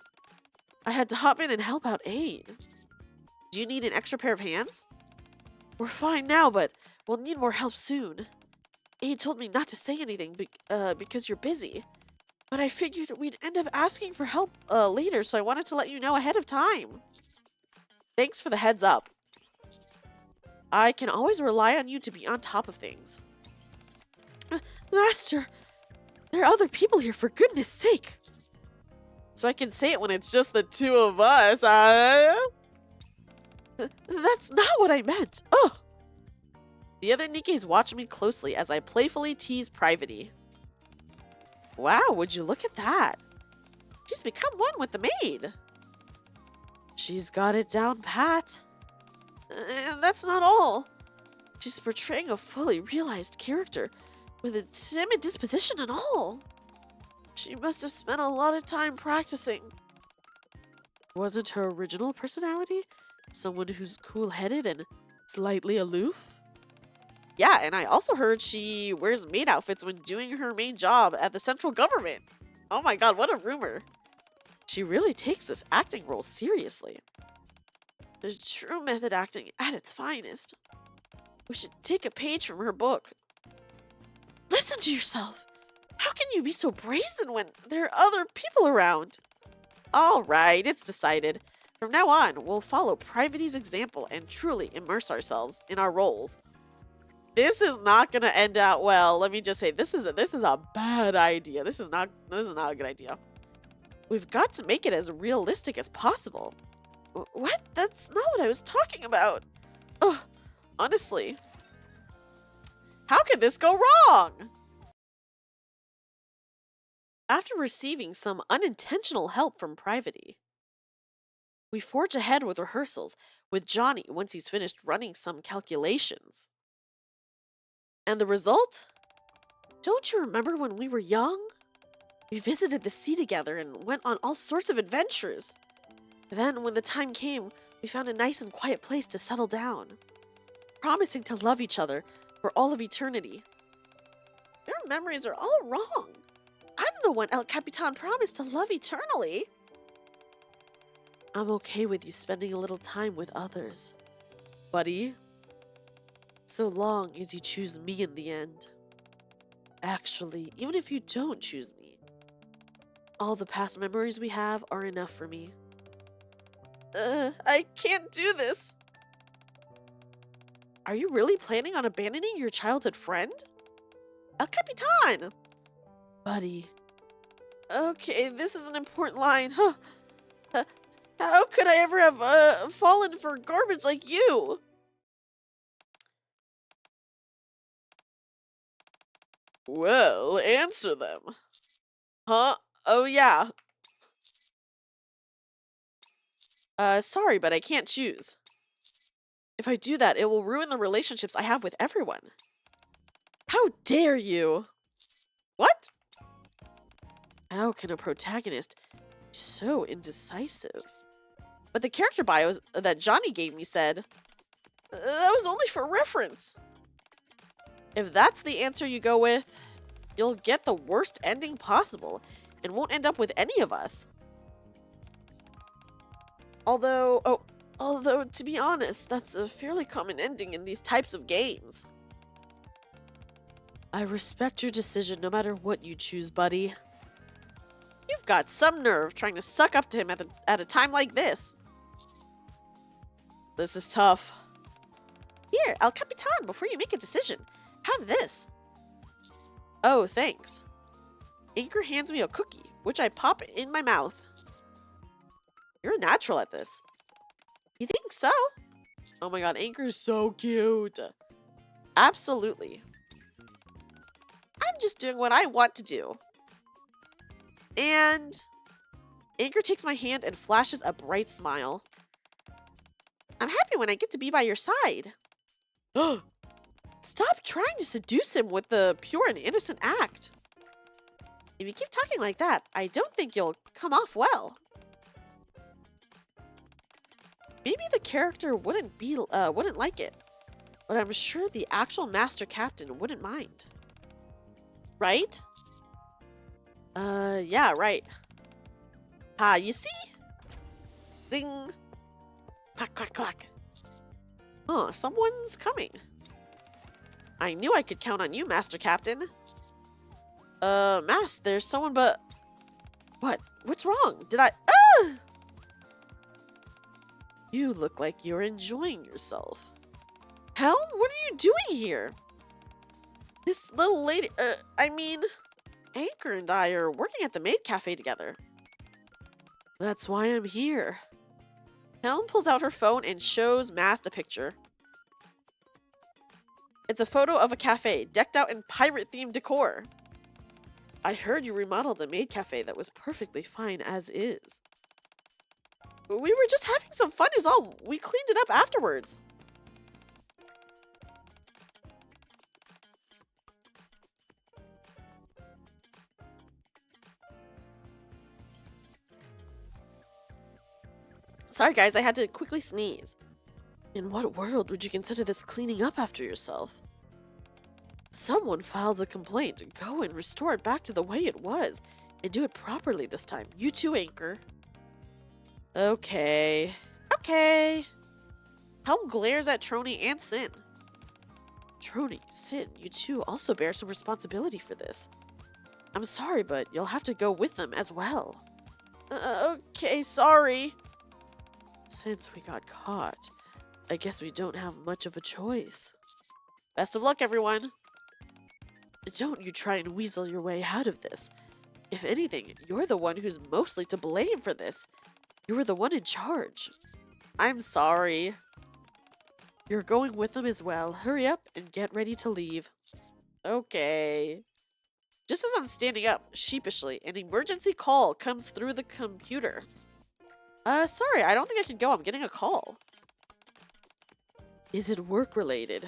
I had to hop in and help out Aid. Do you need an extra pair of hands? We're fine now, but we'll need more help soon. Aid told me not to say anything because you're busy. But I figured we'd end up asking for help later, so I wanted to let you know ahead of time. Thanks for the heads up. I can always rely on you to be on top of things. Master, there are other people here, for goodness sake. So I can say it when it's just the two of us. That's not what I meant. Oh. The other Nikkes watch me closely as I playfully tease Privity. Wow, would you look at that? She's become one with the maid. She's got it down pat. And that's not all. She's portraying a fully realized character with a timid disposition and all. She must have spent a lot of time practicing. Wasn't her original personality someone who's cool-headed and slightly aloof? Yeah, and I also heard she wears maid outfits when doing her main job at the central government. Oh my god, what a rumor. She really takes this acting role seriously. There's true method acting at its finest. We should take a page from her book. Listen to yourself. How can you be so brazen when there are other people around? All right, it's decided. From now on, we'll follow Privity's example and truly immerse ourselves in our roles. This is not going to end out well. Let me just say, this is a bad idea. This is not a good idea. We've got to make it as realistic as possible. What? That's not what I was talking about. Ugh, honestly. How could this go wrong? After receiving some unintentional help from Privity, we forge ahead with rehearsals with Johnny once he's finished running some calculations. And the result? Don't you remember when we were young? We visited the sea together and went on all sorts of adventures. Then, when the time came, we found a nice and quiet place to settle down, promising to love each other for all of eternity. Your memories are all wrong. I'm the one El Capitan promised to love eternally. I'm okay with you spending a little time with others, buddy. So long as you choose me in the end. Actually, even if you don't choose me, all the past memories we have are enough for me. I can't do this. Are you really planning on abandoning your childhood friend? El Capitan! Buddy. Okay, this is an important line. Huh. How could I ever have fallen for garbage like you? Well, answer them. Huh? Oh, yeah. Sorry, but I can't choose. If I do that, it will ruin the relationships I have with everyone. How dare you? What? How can a protagonist be so indecisive? But the character bios that Johnny gave me said, That was only for reference. if that's the answer you go with, you'll get the worst ending possible and won't end up with any of us. Although, to be honest, that's a fairly common ending in these types of games. I respect your decision no matter what you choose, buddy. You've got some nerve trying to suck up to him at a time like this. This is tough. Here, El Capitan, before you make a decision, have this. Oh, thanks. Anchor hands me a cookie, which I pop in my mouth. You're a natural at this. You think so? Oh my god, Anchor is so cute. Absolutely. I'm just doing what I want to do. And Anchor takes my hand and flashes a bright smile. I'm happy when I get to be by your side. Stop trying to seduce him with the pure and innocent act. If you keep talking like that, I don't think you'll come off well. Maybe the character wouldn't like it, but I'm sure the actual Master Captain wouldn't mind. Right? Yeah, right. Ah, you see? Ding. Clack, clack, clack. Huh, someone's coming. I knew I could count on you, Master Captain. Master, there's someone but... What? What's wrong? Did I... You look like you're enjoying yourself. Helm, what are you doing here? This little lady... Anchor and I are working at the maid cafe together. That's why I'm here. Helen pulls out her phone and shows Mast a picture. It's a photo of a cafe decked out in pirate-themed decor. I heard you remodeled a maid cafe that was perfectly fine as is. We were just having some fun is all. We cleaned it up afterwards. Sorry guys, I had to quickly sneeze. In what world would you consider this cleaning up after yourself? Someone filed a complaint. Go and restore it back to the way it was. And do it properly this time. You too, Anchor. Okay. Okay. Helm glares at Trony and Sin. Trony, Sin, you two also bear some responsibility for this. I'm sorry, but you'll have to go with them as well. Okay, sorry. Since we got caught, I guess we don't have much of a choice. Best of luck, everyone. Don't you try and weasel your way out of this. If anything, you're the one who's mostly to blame for this. You were the one in charge. I'm sorry. You're going with them as well. Hurry up and get ready to leave. Okay. Just as I'm standing up, sheepishly, an emergency call comes through the computer. Sorry, I don't think I can go. I'm getting a call. Is it work-related?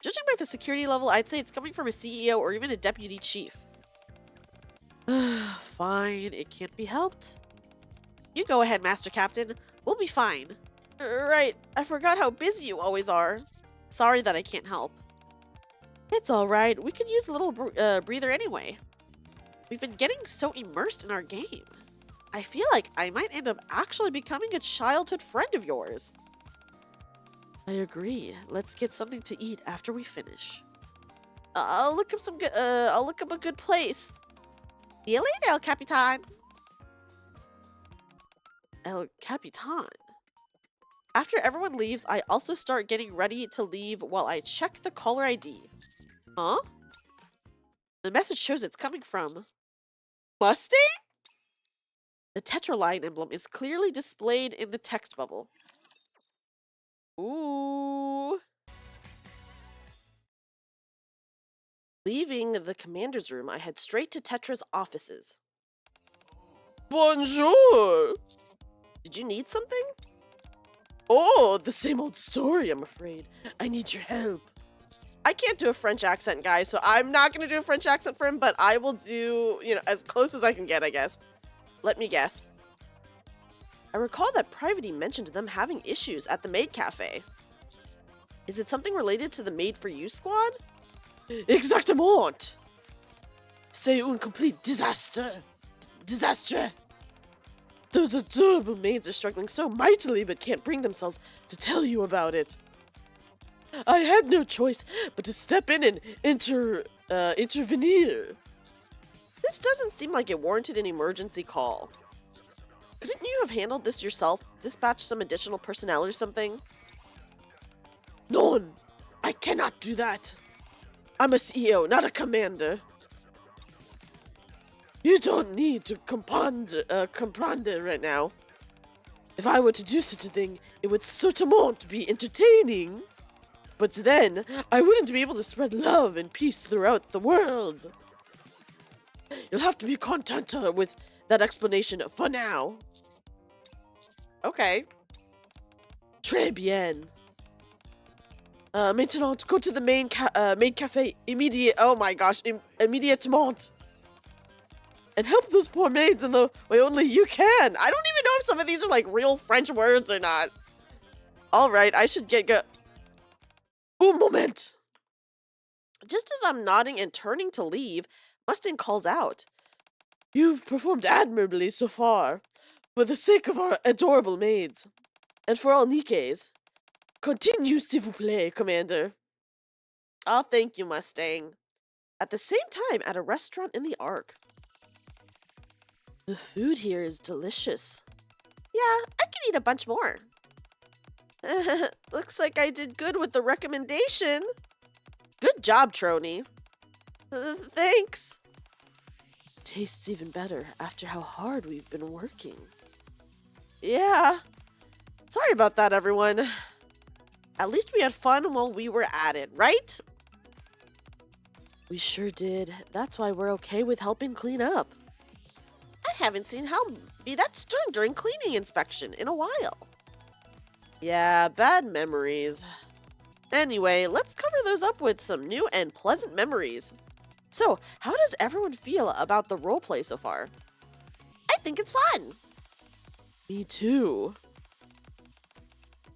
Judging by the security level, I'd say it's coming from a CEO or even a deputy chief. Fine, it can't be helped. You go ahead, Master Captain. We'll be fine. Right, I forgot how busy you always are. Sorry that I can't help. It's alright, we could use a little breather anyway. We've been getting so immersed in our game. I feel like I might end up actually becoming a childhood friend of yours. I agree. Let's get something to eat after we finish. I'll look up a good place. See you later, El Capitan. El Capitan. After everyone leaves, I also start getting ready to leave while I check the caller ID. Huh? The message shows it's coming from Mustang? The Tetraline emblem is clearly displayed in the text bubble. Ooh. Leaving the commander's room, I head straight to Tetra's offices. Bonjour! Did you need something? Oh, the same old story, I'm afraid. I need your help. I can't do a French accent, guys, so I'm not going to do a French accent for him, but I will do, as close as I can get, I guess. Let me guess. I recall that Private mentioned them having issues at the maid cafe. Is it something related to the Made for You squad? Exactement! C'est un complete disaster. Disaster. Those adorable maids are struggling so mightily but can't bring themselves to tell you about it. I had no choice but to step in and intervenir. This doesn't seem like it warranted an emergency call. Couldn't you have handled this yourself? Dispatch some additional personnel or something? Non, I cannot do that. I'm a CEO, not a commander. You don't need to comprendre right now. If I were to do such a thing, it would certainement be entertaining. But then, I wouldn't be able to spread love and peace throughout the world. You'll have to be content with that explanation for now. Okay. Très bien. Maintenant, go to the maid cafe oh my gosh, immédiatement. And help those poor maids in the way only you can. I don't even know if some of these are like real French words or not. All right, I should get Un moment. Just as I'm nodding and turning to leave, Mustang calls out. You've performed admirably so far. For the sake of our adorable maids. And for all NIKKEs. Continue, s'il vous plaît, Commander. Oh, thank you, Mustang. At the same time, at a restaurant in the Ark. The food here is delicious. Yeah, I can eat a bunch more. Looks like I did good with the recommendation. Good job, Trony. Thanks. Tastes even better after how hard we've been working. Yeah. Sorry about that, everyone. At least we had fun while we were at it, right? We sure did. That's why we're okay with helping clean up. I haven't seen Hal be that stern during cleaning inspection in a while. Yeah, bad memories. Anyway, let's cover those up with some new and pleasant memories. So, how does everyone feel about the roleplay so far? I think it's fun. Me too.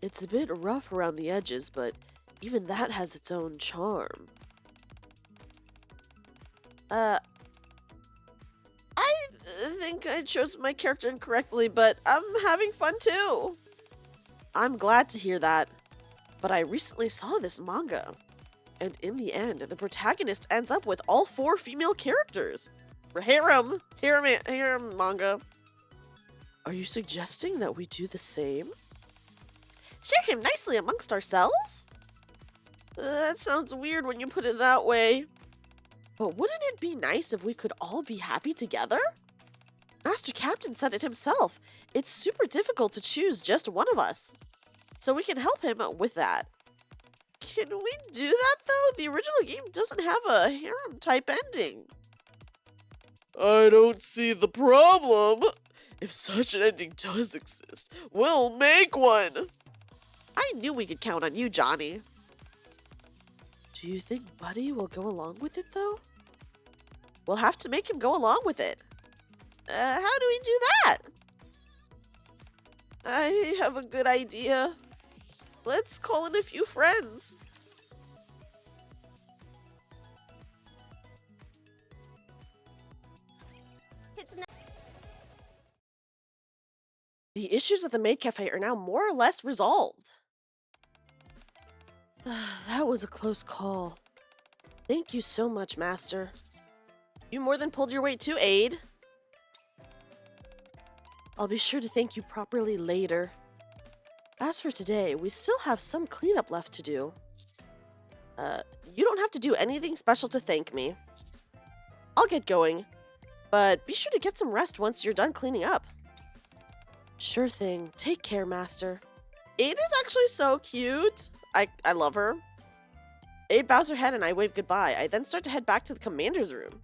It's a bit rough around the edges, but even that has its own charm. I think I chose my character incorrectly, but I'm having fun too. I'm glad to hear that. But I recently saw this manga. And in the end, the protagonist ends up with all 4 female characters. Harem manga. Are you suggesting that we do the same? Share him nicely amongst ourselves? That sounds weird when you put it that way. But wouldn't it be nice if we could all be happy together? Master Captain said it himself. It's super difficult to choose just one of us. So we can help him with that. Can we do that, though? The original game doesn't have a harem-type ending. I don't see the problem. If such an ending does exist, we'll make one. I knew we could count on you, Johnny. Do you think Buddy will go along with it, though? We'll have to make him go along with it. How do we do that? I have a good idea. Let's call in a few friends. The issues at the maid cafe are now more or less resolved. That was a close call. Thank you so much, Master. You more than pulled your weight too, Aide. I'll be sure to thank you properly later. As for today, we still have some cleanup left to do. You don't have to do anything special to thank me. I'll get going, but be sure to get some rest once you're done cleaning up. Sure thing. Take care, Master. Aide is actually so cute. I love her. Aide bows her head and I wave goodbye. I then start to head back to the commander's room.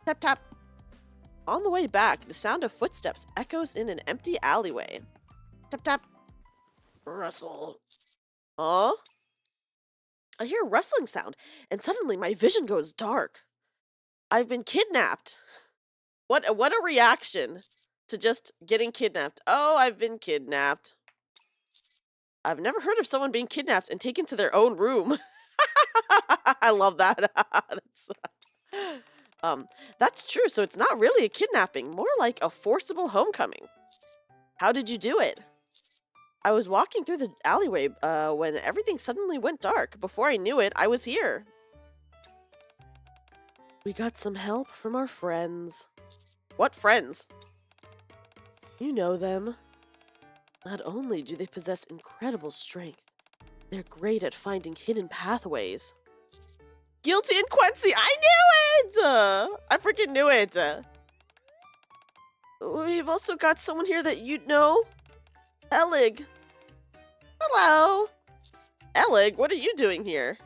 Tap tap. On the way back, the sound of footsteps echoes in an empty alleyway. Tap tap. Russell. Huh? I hear a rustling sound, and suddenly my vision goes dark. I've been kidnapped. What a reaction. to just getting kidnapped. Oh, I've been kidnapped. I've never heard of someone being kidnapped and taken to their own room. I love that. um, that's true. So it's not really a kidnapping, more like a forcible homecoming. How did you do it? I was walking through the alleyway when everything suddenly went dark. Before I knew it, I was here. We got some help from our friends. What friends? You know them. Not only do they possess incredible strength, they're great at finding hidden pathways. Guilty and Quincy! I knew it! I freaking knew it! We've also got someone here that you know. Elig. Hello. Elig, what are you doing here?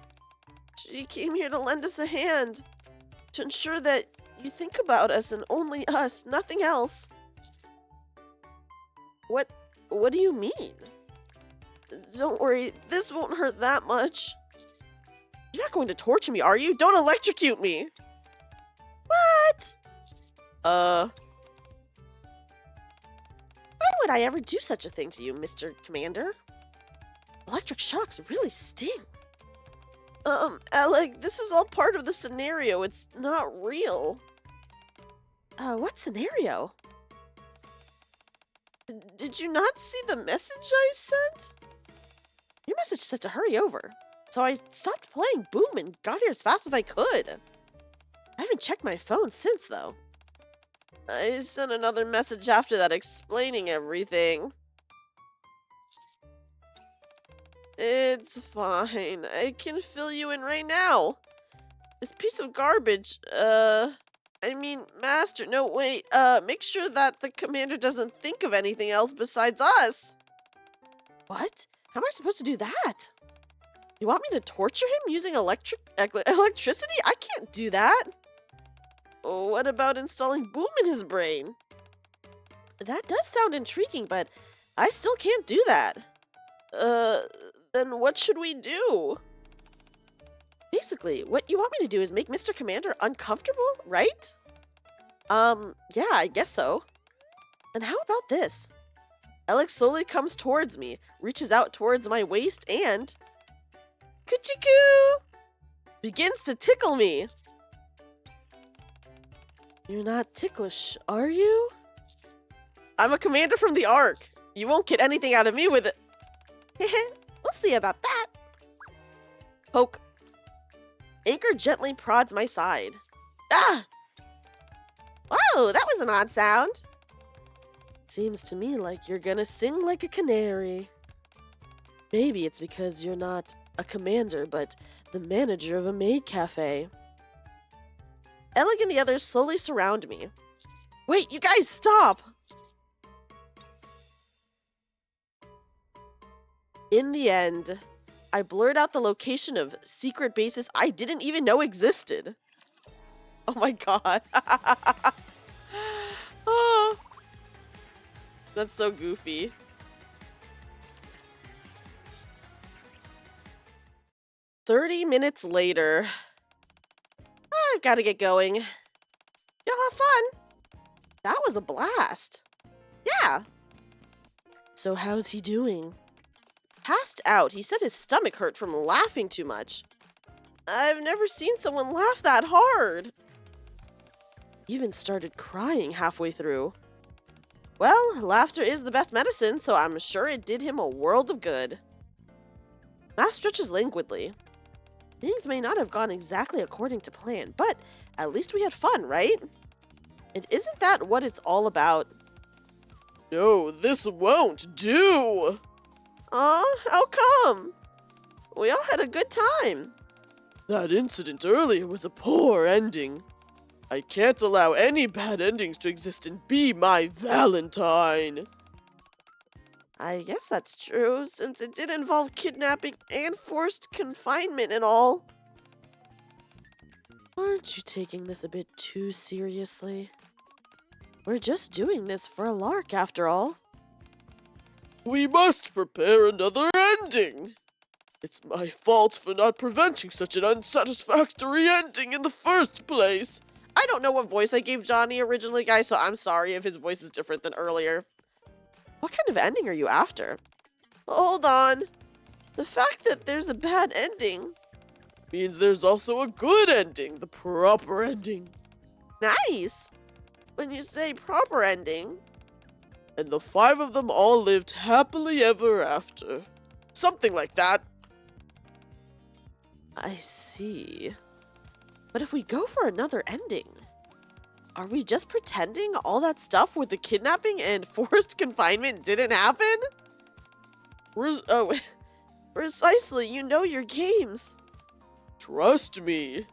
She came here to lend us a hand. To ensure that you think about us and only us, nothing else. What do you mean? Don't worry, this won't hurt that much. You're not going to torture me, are you? Don't electrocute me! What? Why would I ever do such a thing to you, Mr. Commander? Electric shocks really sting. Alec, this is all part of the scenario. It's not real. What scenario? Did you not see the message I sent? Your message said to hurry over. So I stopped playing Boom and got here as fast as I could. I haven't checked my phone since, though. I sent another message after that explaining everything. It's fine. I can fill you in right now. This piece of garbage, Master, no, wait, make sure that the commander doesn't think of anything else besides us. What? How am I supposed to do that? You want me to torture him using electricity? I can't do that. What about installing Boom in his brain? That does sound intriguing, but I still can't do that. Then what should we do? Basically, what you want me to do is make Mr. Commander uncomfortable, right? Yeah, I guess so. And how about this? Alex slowly comes towards me, reaches out towards my waist, and... Kuchiku! Begins to tickle me. You're not ticklish, are you? I'm a commander from the Ark. You won't get anything out of me with it. We'll see about that. Poke. Anchor gently prods my side. Ah! Whoa, that was an odd sound. Seems to me like you're gonna sing like a canary. Maybe it's because you're not a commander, but the manager of a maid cafe. Elig and the others slowly surround me. Wait, you guys, stop! In the end, I blurred out the location of secret bases I didn't even know existed. Oh my god. Oh, that's so goofy. "30 minutes later. I've got to get going. Y'all have fun. That was a blast. Yeah. So how's he doing? Passed out. He said his stomach hurt from laughing too much. I've never seen someone laugh that hard. Even started crying halfway through. Well, laughter is the best medicine, so I'm sure it did him a world of good. Matt stretches languidly. Things may not have gone exactly according to plan, but at least we had fun, right? And isn't that what it's all about? No, this won't do! How come? We all had a good time. That incident earlier was a poor ending. I can't allow any bad endings to exist and be my Valentine. I guess that's true, since it did involve kidnapping and forced confinement and all. Aren't you taking this a bit too seriously? We're just doing this for a lark, after all. We must prepare another ending. It's my fault for not preventing such an unsatisfactory ending in the first place. I don't know what voice I gave Johnny originally, guys, so I'm sorry if his voice is different than earlier. What kind of ending are you after? Hold on. The fact that there's a bad ending means there's also a good ending, the proper ending. Nice! When you say proper ending. And the 5 of them all lived happily ever after. Something like that. I see. But if we go for another ending, are we just pretending all that stuff with the kidnapping and forced confinement didn't happen? Precisely, you know your games. Trust me.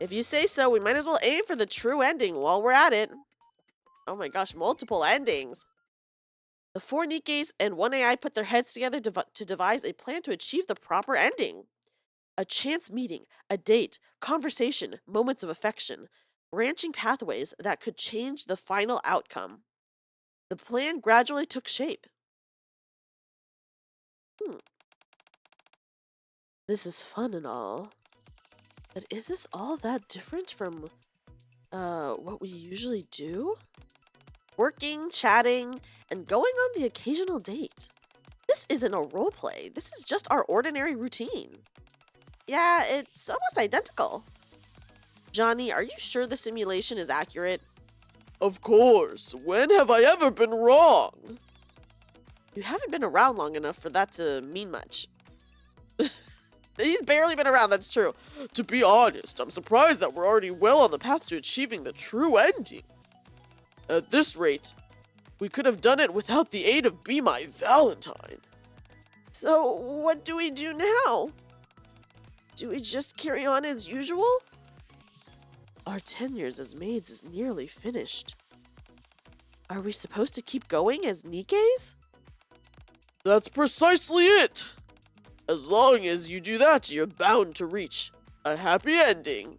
If you say so, we might as well aim for the true ending while we're at it. Oh my gosh, multiple endings. The 4 Nikkes and 1 AI put their heads together to devise a plan to achieve the proper ending. A chance meeting, a date, conversation, moments of affection, branching pathways that could change the final outcome. The plan gradually took shape. This is fun and all, but is this all that different from, what we usually do? Working, chatting, and going on the occasional date. This isn't a roleplay. This is just our ordinary routine. Yeah, it's almost identical. Johnny, are you sure the simulation is accurate? Of course. When have I ever been wrong? You haven't been around long enough for that to mean much. He's barely been around, that's true. To be honest, I'm surprised that we're already well on the path to achieving the true ending. At this rate, we could have done it without the aid of Be My Valentine. So, what do we do now? Do we just carry on as usual? Our 10 years as maids is nearly finished. Are we supposed to keep going as Nikkes? That's precisely it! As long as you do that, you're bound to reach a happy ending.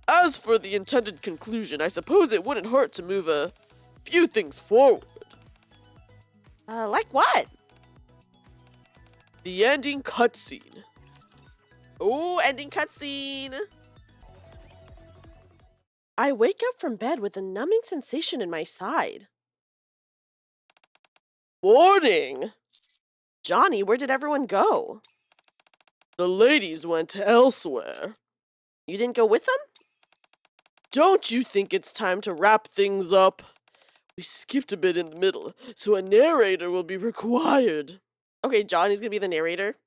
As for the intended conclusion, I suppose it wouldn't hurt to move a few things forward. Like what? The ending cutscene. Ooh, ending cutscene! I wake up from bed with a numbing sensation in my side. Warning! Johnny, where did everyone go? The ladies went elsewhere. You didn't go with them? Don't you think it's time to wrap things up? We skipped a bit in the middle, so a narrator will be required. Okay, Johnny's gonna be the narrator.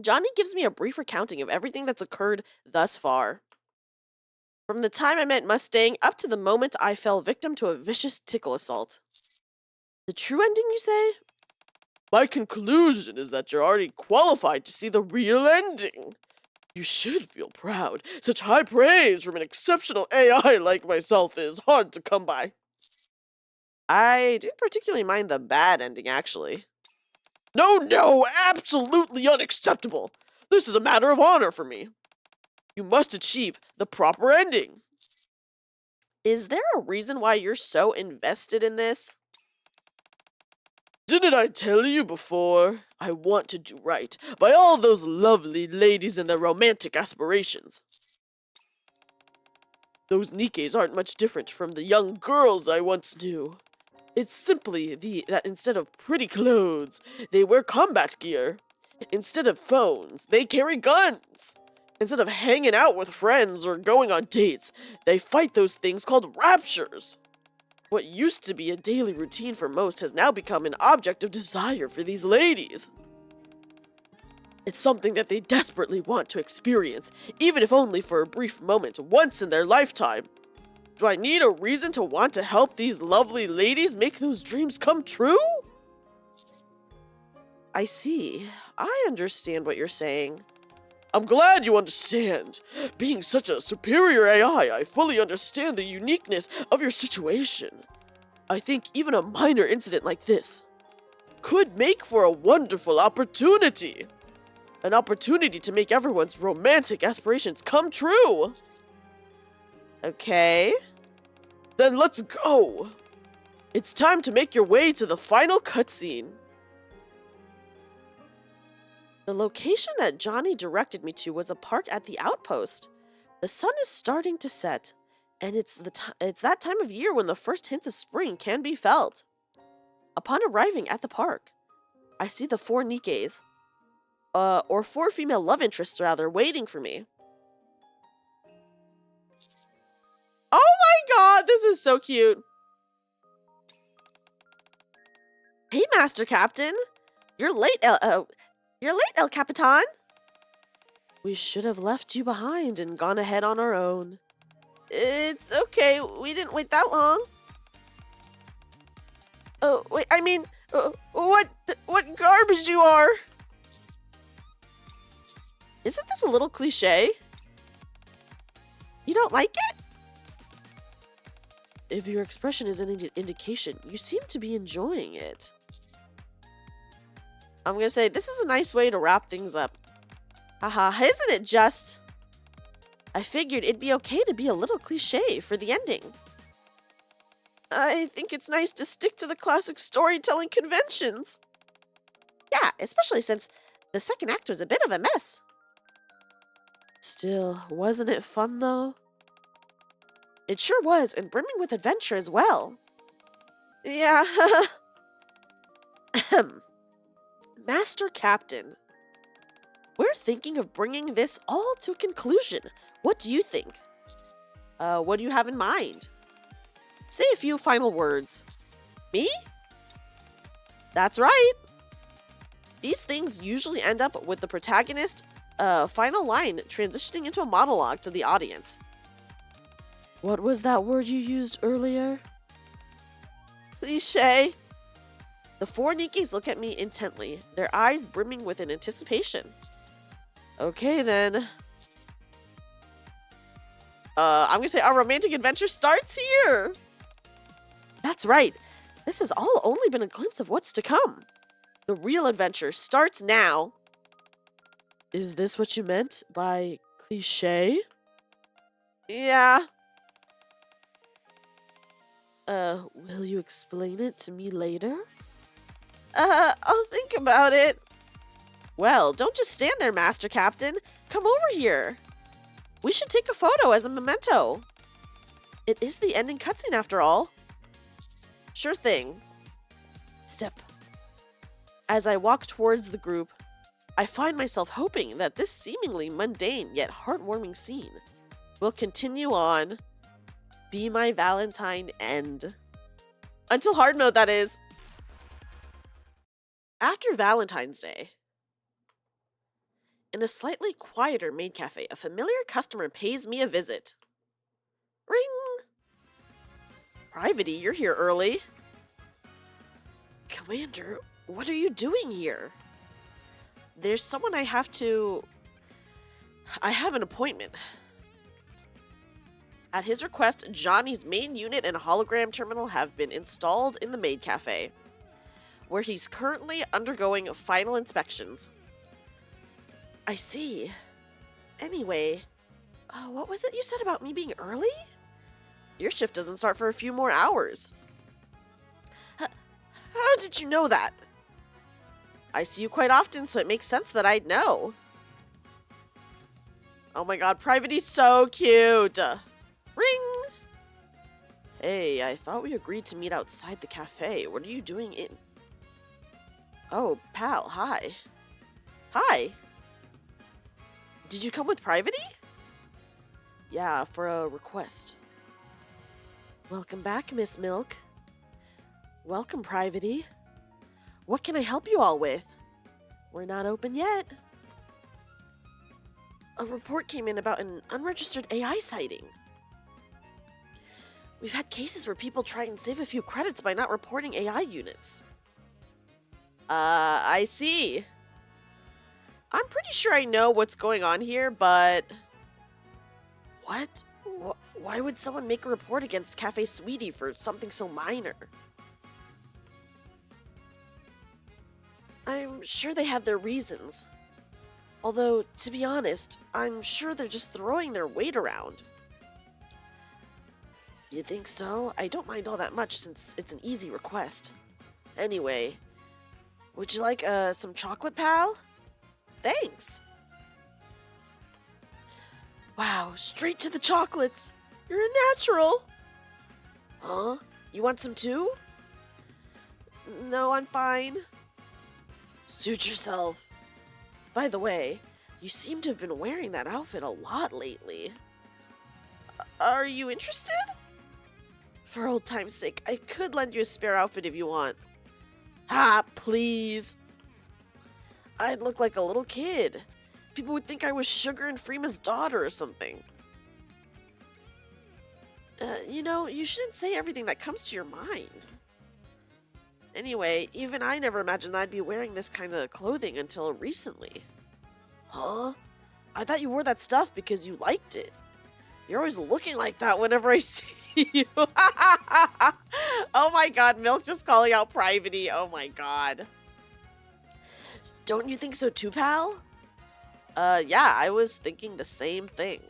Johnny gives me a brief recounting of everything that's occurred thus far. From the time I met Mustang up to the moment I fell victim to a vicious tickle assault. The true ending, you say? My conclusion is that you're already qualified to see the real ending. You should feel proud. Such high praise from an exceptional AI like myself is hard to come by. I didn't particularly mind the bad ending, actually. No, absolutely unacceptable. This is a matter of honor for me. You must achieve the proper ending. Is there a reason why you're so invested in this? Didn't I tell you before? I want to do right by all those lovely ladies and their romantic aspirations. Those Nikkes aren't much different from the young girls I once knew. It's simply that instead of pretty clothes, they wear combat gear. Instead of phones, they carry guns. Instead of hanging out with friends or going on dates, they fight those things called raptures. What used to be a daily routine for most has now become an object of desire for these ladies. It's something that they desperately want to experience, even if only for a brief moment, once in their lifetime. Do I need a reason to want to help these lovely ladies make those dreams come true? I see. I understand what you're saying. I'm glad you understand. Being such a superior AI, I fully understand the uniqueness of your situation. I think even a minor incident like this could make for a wonderful opportunity. An opportunity to make everyone's romantic aspirations come true. Okay. Then let's go. It's time to make your way to the final cutscene. The location that Johnny directed me to was a park at the outpost. The sun is starting to set, and it's that time of year when the first hints of spring can be felt. Upon arriving at the park, I see the four NIKKEs, or four female love interests rather, waiting for me. Oh my god, this is so cute. Hey, Master Captain. You're late, El Capitan. We should have left you behind and gone ahead on our own. It's okay. We didn't wait that long. Oh, wait, I mean, what garbage you are. Isn't this a little cliche? You don't like it? If your expression is an indication, you seem to be enjoying it. I'm gonna say this is a nice way to wrap things up. Haha, isn't it just? I figured it'd be okay to be a little cliche for the ending. I think it's nice to stick to the classic storytelling conventions. Yeah, especially since the second act was a bit of a mess. Still, wasn't it fun though? It sure was, and brimming with adventure as well. Yeah. Master Captain, we're thinking of bringing this all to a conclusion. What do you think? What do you have in mind? Say a few final words. Me? That's right. These things usually end up with the protagonist, final line transitioning into a monologue to the audience. What was that word you used earlier? Cliché. The four NIKKEs look at me intently, their eyes brimming with an anticipation. Okay then. I'm gonna say our romantic adventure starts here. That's right. This has all only been a glimpse of what's to come. The real adventure starts now. Is this what you meant by cliché? Yeah. Will you explain it to me later? I'll think about it. Well, don't just stand there, Master Captain. Come over here. We should take a photo as a memento. It is the ending cutscene after all. Sure thing. Step. As I walk towards the group, I find myself hoping that this seemingly mundane yet heartwarming scene will continue on. Be my Valentine end. Until hard mode, that is. After Valentine's Day, in a slightly quieter maid cafe, a familiar customer pays me a visit. Ring! Privity, you're here early. Commander, what are you doing here? There's someone I have an appointment. At his request, Johnny's main unit and hologram terminal have been installed in the maid cafe, where he's currently undergoing final inspections. I see. Anyway, what was it you said about me being early? Your shift doesn't start for a few more hours. How did you know that? I see you quite often, so it makes sense that I'd know. Oh my god, Private's so cute! Ring! Hey, I thought we agreed to meet outside the cafe. What are you doing in? Oh, pal, hi. Hi. Did you come with Privity? Yeah, for a request. Welcome back, Miss Milk. Welcome, Privity. What can I help you all with? We're not open yet. A report came in about an unregistered AI sighting. We've had cases where people try and save a few credits by not reporting AI units. I see. I'm pretty sure I know what's going on here, but... What? Why would someone make a report against Cafe Sweetie for something so minor? I'm sure they had their reasons. Although, to be honest, I'm sure they're just throwing their weight around. You think so? I don't mind all that much since it's an easy request. Anyway, would you like some chocolate, pal? Thanks. Wow, straight to the chocolates. You're a natural. Huh? You want some too? No, I'm fine. Suit yourself. By the way, you seem to have been wearing that outfit a lot lately. Are you interested? For old time's sake, I could lend you a spare outfit if you want. Ah, please. I'd look like a little kid. People would think I was Sugar and Freema's daughter or something. You know, you shouldn't say everything that comes to your mind. Anyway, even I never imagined I'd be wearing this kind of clothing until recently. Huh? I thought you wore that stuff because you liked it. You're always looking like that whenever I see you. Oh my god, Milk just calling out Privity. Oh my god. Don't you think so too, pal? Yeah, I was thinking the same thing.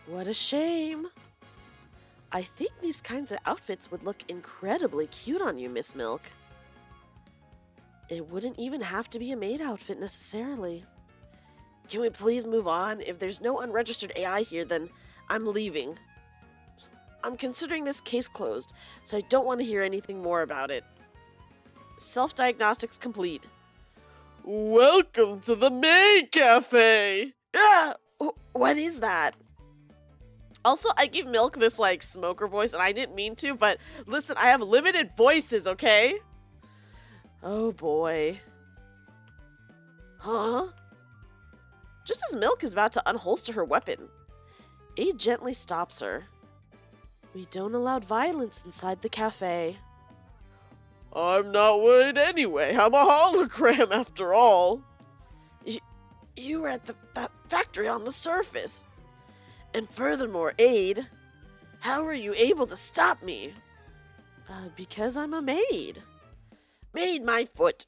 What a shame. I think these kinds of outfits would look incredibly cute on you, Miss Milk. It wouldn't even have to be a maid outfit necessarily. Can we please move on? If there's no unregistered AI here, then I'm leaving. I'm considering this case closed, so I don't want to hear anything more about it. Self-diagnostics complete. Welcome to the maid cafe! Ah! What is that? Also, I give Milk this, like, smoker voice, and I didn't mean to, but listen, I have limited voices, okay? Oh, boy. Huh? Just as Milk is about to unholster her weapon, Aid gently stops her. We don't allow violence inside the cafe. I'm not worried anyway. I'm a hologram after all. You were at that factory on the surface. And furthermore, Aid, how were you able to stop me? Because I'm a maid. Maid my foot.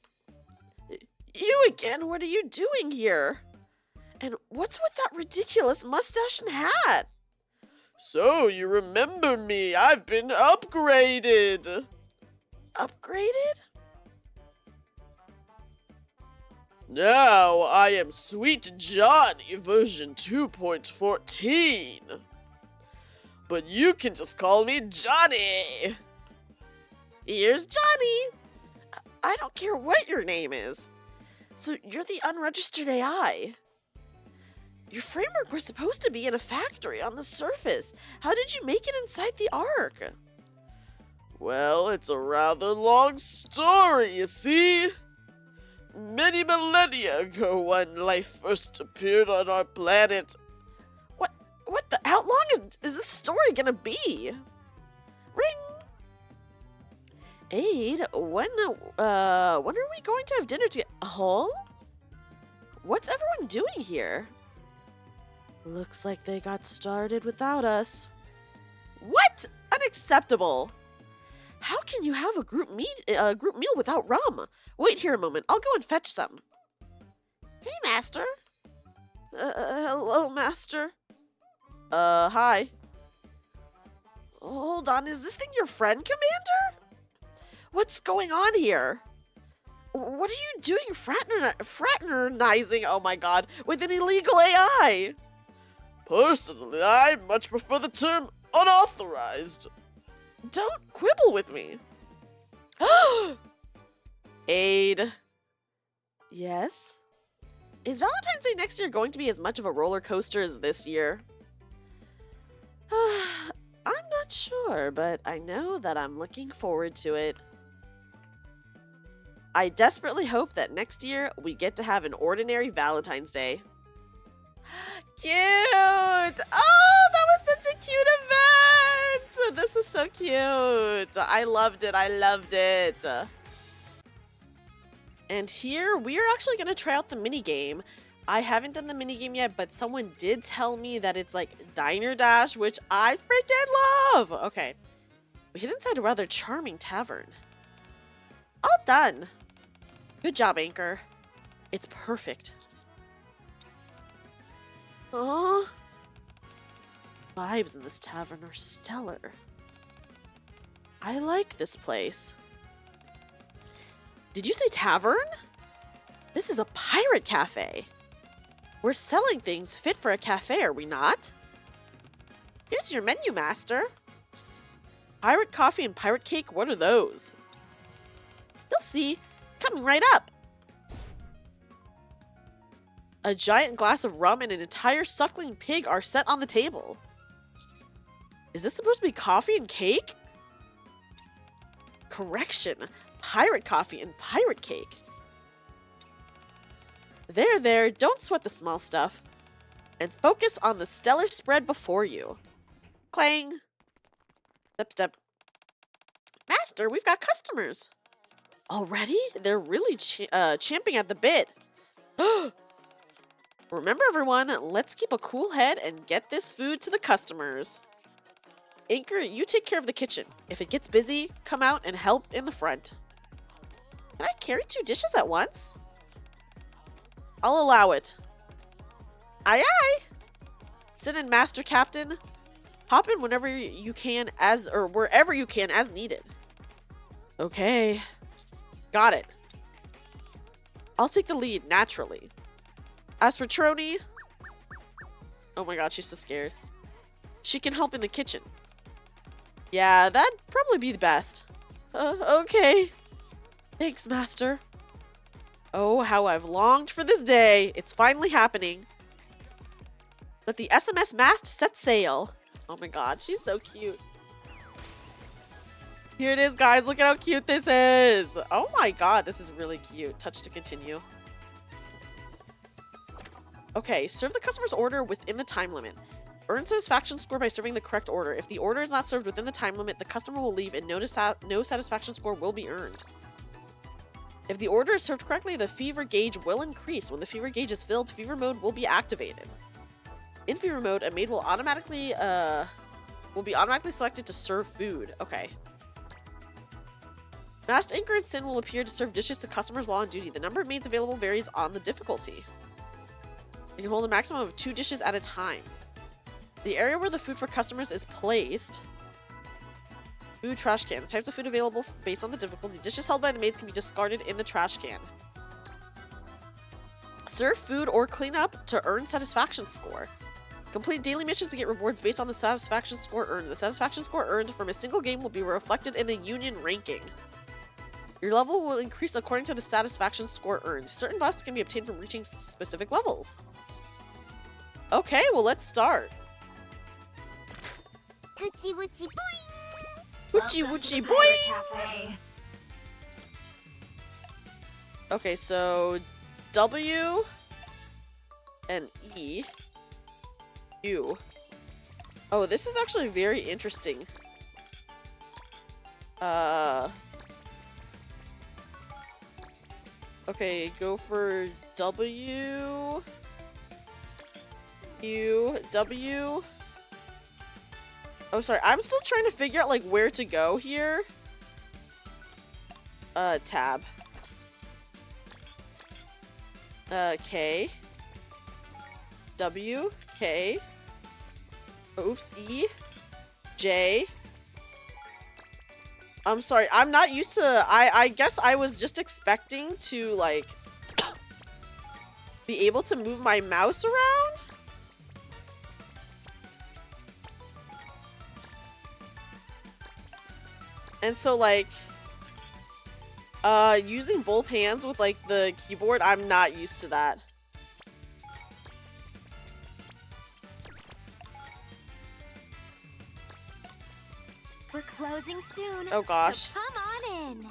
You again? What are you doing here? And what's with that ridiculous mustache and hat? So, you remember me. I've been upgraded. Upgraded? Now, I am Sweet Johnny version 2.14. But you can just call me Johnny. Here's Johnny. I don't care what your name is. So you're the unregistered AI. Your framework was supposed to be in a factory on the surface. How did you make it inside the Ark? Well, it's a rather long story, you see. Many millennia ago, when life first appeared on our planet. How long is this story gonna be? Ring! Aid, when are we going to have dinner together? Huh? What's everyone doing here? Looks like they got started without us. What? Unacceptable! How can you have a group meal without rum? Wait here a moment. I'll go and fetch some. Hey, Master. Hello, Master. Hi. Hold on. Is this thing your friend, Commander? What's going on here? What are you doing fraternizing, oh my god, with an illegal AI? Personally, I much prefer the term unauthorized. Don't quibble with me. Aid. Yes? Is Valentine's Day next year going to be as much of a roller coaster as this year? I'm not sure, but I know that I'm looking forward to it. I desperately hope that next year we get to have an ordinary Valentine's Day. Cute! Oh, that was such a cute event! This was so cute. I loved it. I loved it. And here, we are actually going to try out the minigame. I haven't done the minigame yet, but someone did tell me that it's like Diner Dash, which I freaking love! Okay. We get inside a rather charming tavern. All done. Good job, Anchor. It's perfect. Vibes in this tavern are stellar. I like this place. Did you say tavern? This is a pirate cafe. We're selling things fit for a cafe, are we not? Here's your menu, master. Pirate coffee and pirate cake, what are those? You'll see. Coming right up. A giant glass of rum and an entire suckling pig are set on the table. Is this supposed to be coffee and cake? Correction. Pirate coffee and pirate cake. There, don't sweat the small stuff. And focus on the stellar spread before you. Clang. Step, step. Master, we've got customers. Already? They're really champing at the bit. Remember, everyone, let's keep a cool head and get this food to the customers. Anchor, you take care of the kitchen. If it gets busy, come out and help in the front. Can I carry 2 dishes at once? I'll allow it. Aye, aye. Sit in, Master Captain. Hop in whenever you can or wherever you can as needed. Okay. Got it. I'll take the lead, naturally. As for Trony... Oh my god, she's so scared. She can help in the kitchen. Yeah, that'd probably be the best. Okay. Thanks, Master. Oh, how I've longed for this day. It's finally happening. Let the SMS mast set sail. Oh my god, she's so cute. Here it is, guys. Look at how cute this is. Oh my god, this is really cute. Touch to continue. Okay, serve the customer's order within the time limit. Earn satisfaction score by serving the correct order. If the order is not served within the time limit, the customer will leave and no satisfaction score will be earned. If the order is served correctly, the fever gauge will increase. When the fever gauge is filled, fever mode will be activated. In fever mode, a maid will be automatically selected to serve food. Okay. Masked Anchor and Sin will appear to serve dishes to customers while on duty. The number of maids available varies on the difficulty. You can hold a maximum of 2 dishes at a time. The area where the food for customers is placed. Food trash can. The types of food available based on the difficulty. Dishes held by the maids can be discarded in the trash can. Serve food or clean up to earn satisfaction score. Complete daily missions to get rewards based on the satisfaction score earned. The satisfaction score earned from a single game will be reflected in the union ranking. Your level will increase according to the satisfaction score earned. Certain buffs can be obtained from reaching specific levels. Okay, well, let's start. Woochie woochie boing! Woochie woochie boing! Okay, so W and E. U. Oh, this is actually very interesting. Okay, go for W. U. W. Oh, sorry. I'm still trying to figure out, like, where to go here. Tab. K. W. K. Oops. E. J. I'm sorry. I'm not used to... I guess I was just expecting to, like... be able to move my mouse around? And so, like, using both hands with, like, the keyboard, I'm not used to that. We're closing soon. Oh, gosh. So come on in.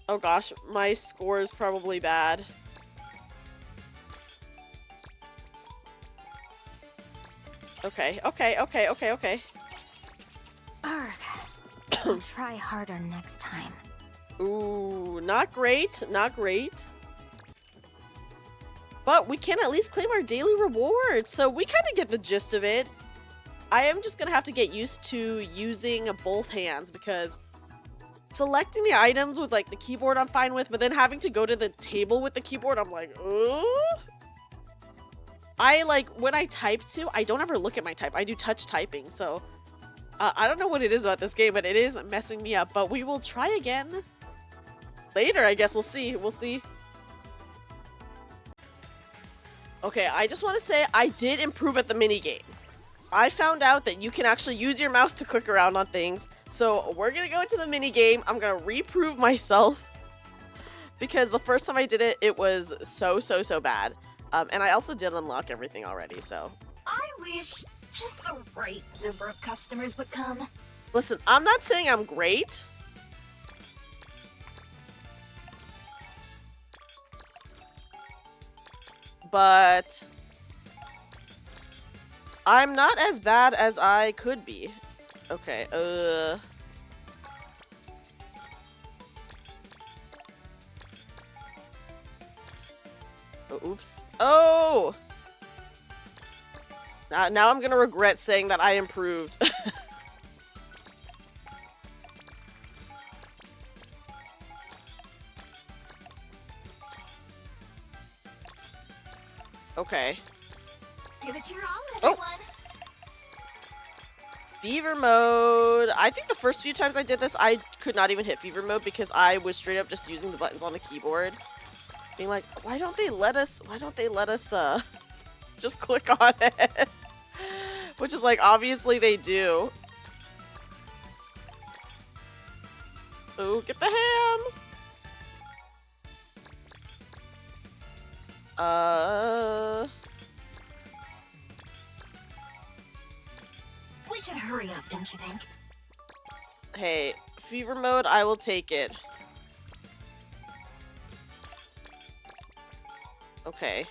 Oh, gosh. My score is probably bad. Okay, okay, okay, okay, okay. Arg. I'll try harder next time. Ooh, not great, not great. But we can at least claim our daily rewards, so we kind of get the gist of it. I am just gonna have to get used to using both hands because selecting the items with like the keyboard I'm fine with, but then having to go to the table with the keyboard, I'm like, when I type too, I don't ever look at my type. I do touch typing, so I don't know what it is about this game, but it is messing me up. But we will try again later, I guess. We'll see. We'll see. Okay, I just want to say I did improve at the mini game. I found out that you can actually use your mouse to click around on things. So we're gonna go into the mini game. I'm gonna reprove myself because the first time I did it, it was so bad. And I also did unlock everything already. So I wish just the right number of customers would come. listen, I'm not saying I'm great. But I'm not as bad as I could be. Okay, oh, oops. Oh! Now I'm gonna regret saying that I improved. Okay. Give it your all, Oh. everyone. Fever mode. I think the first few times I did this, I could not even hit fever mode because I was straight up just using the buttons on the keyboard. Being like, why don't they let us just click on it? Which is like, obviously they do. Oh, get the ham! We should hurry up, don't you think? Hey, fever mode, I will take it. Okay.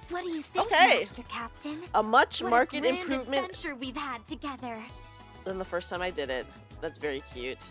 What do you think, Okay. Master Captain? A much What marked a grand improvement adventure we've had together. than the first time I did it. That's very cute.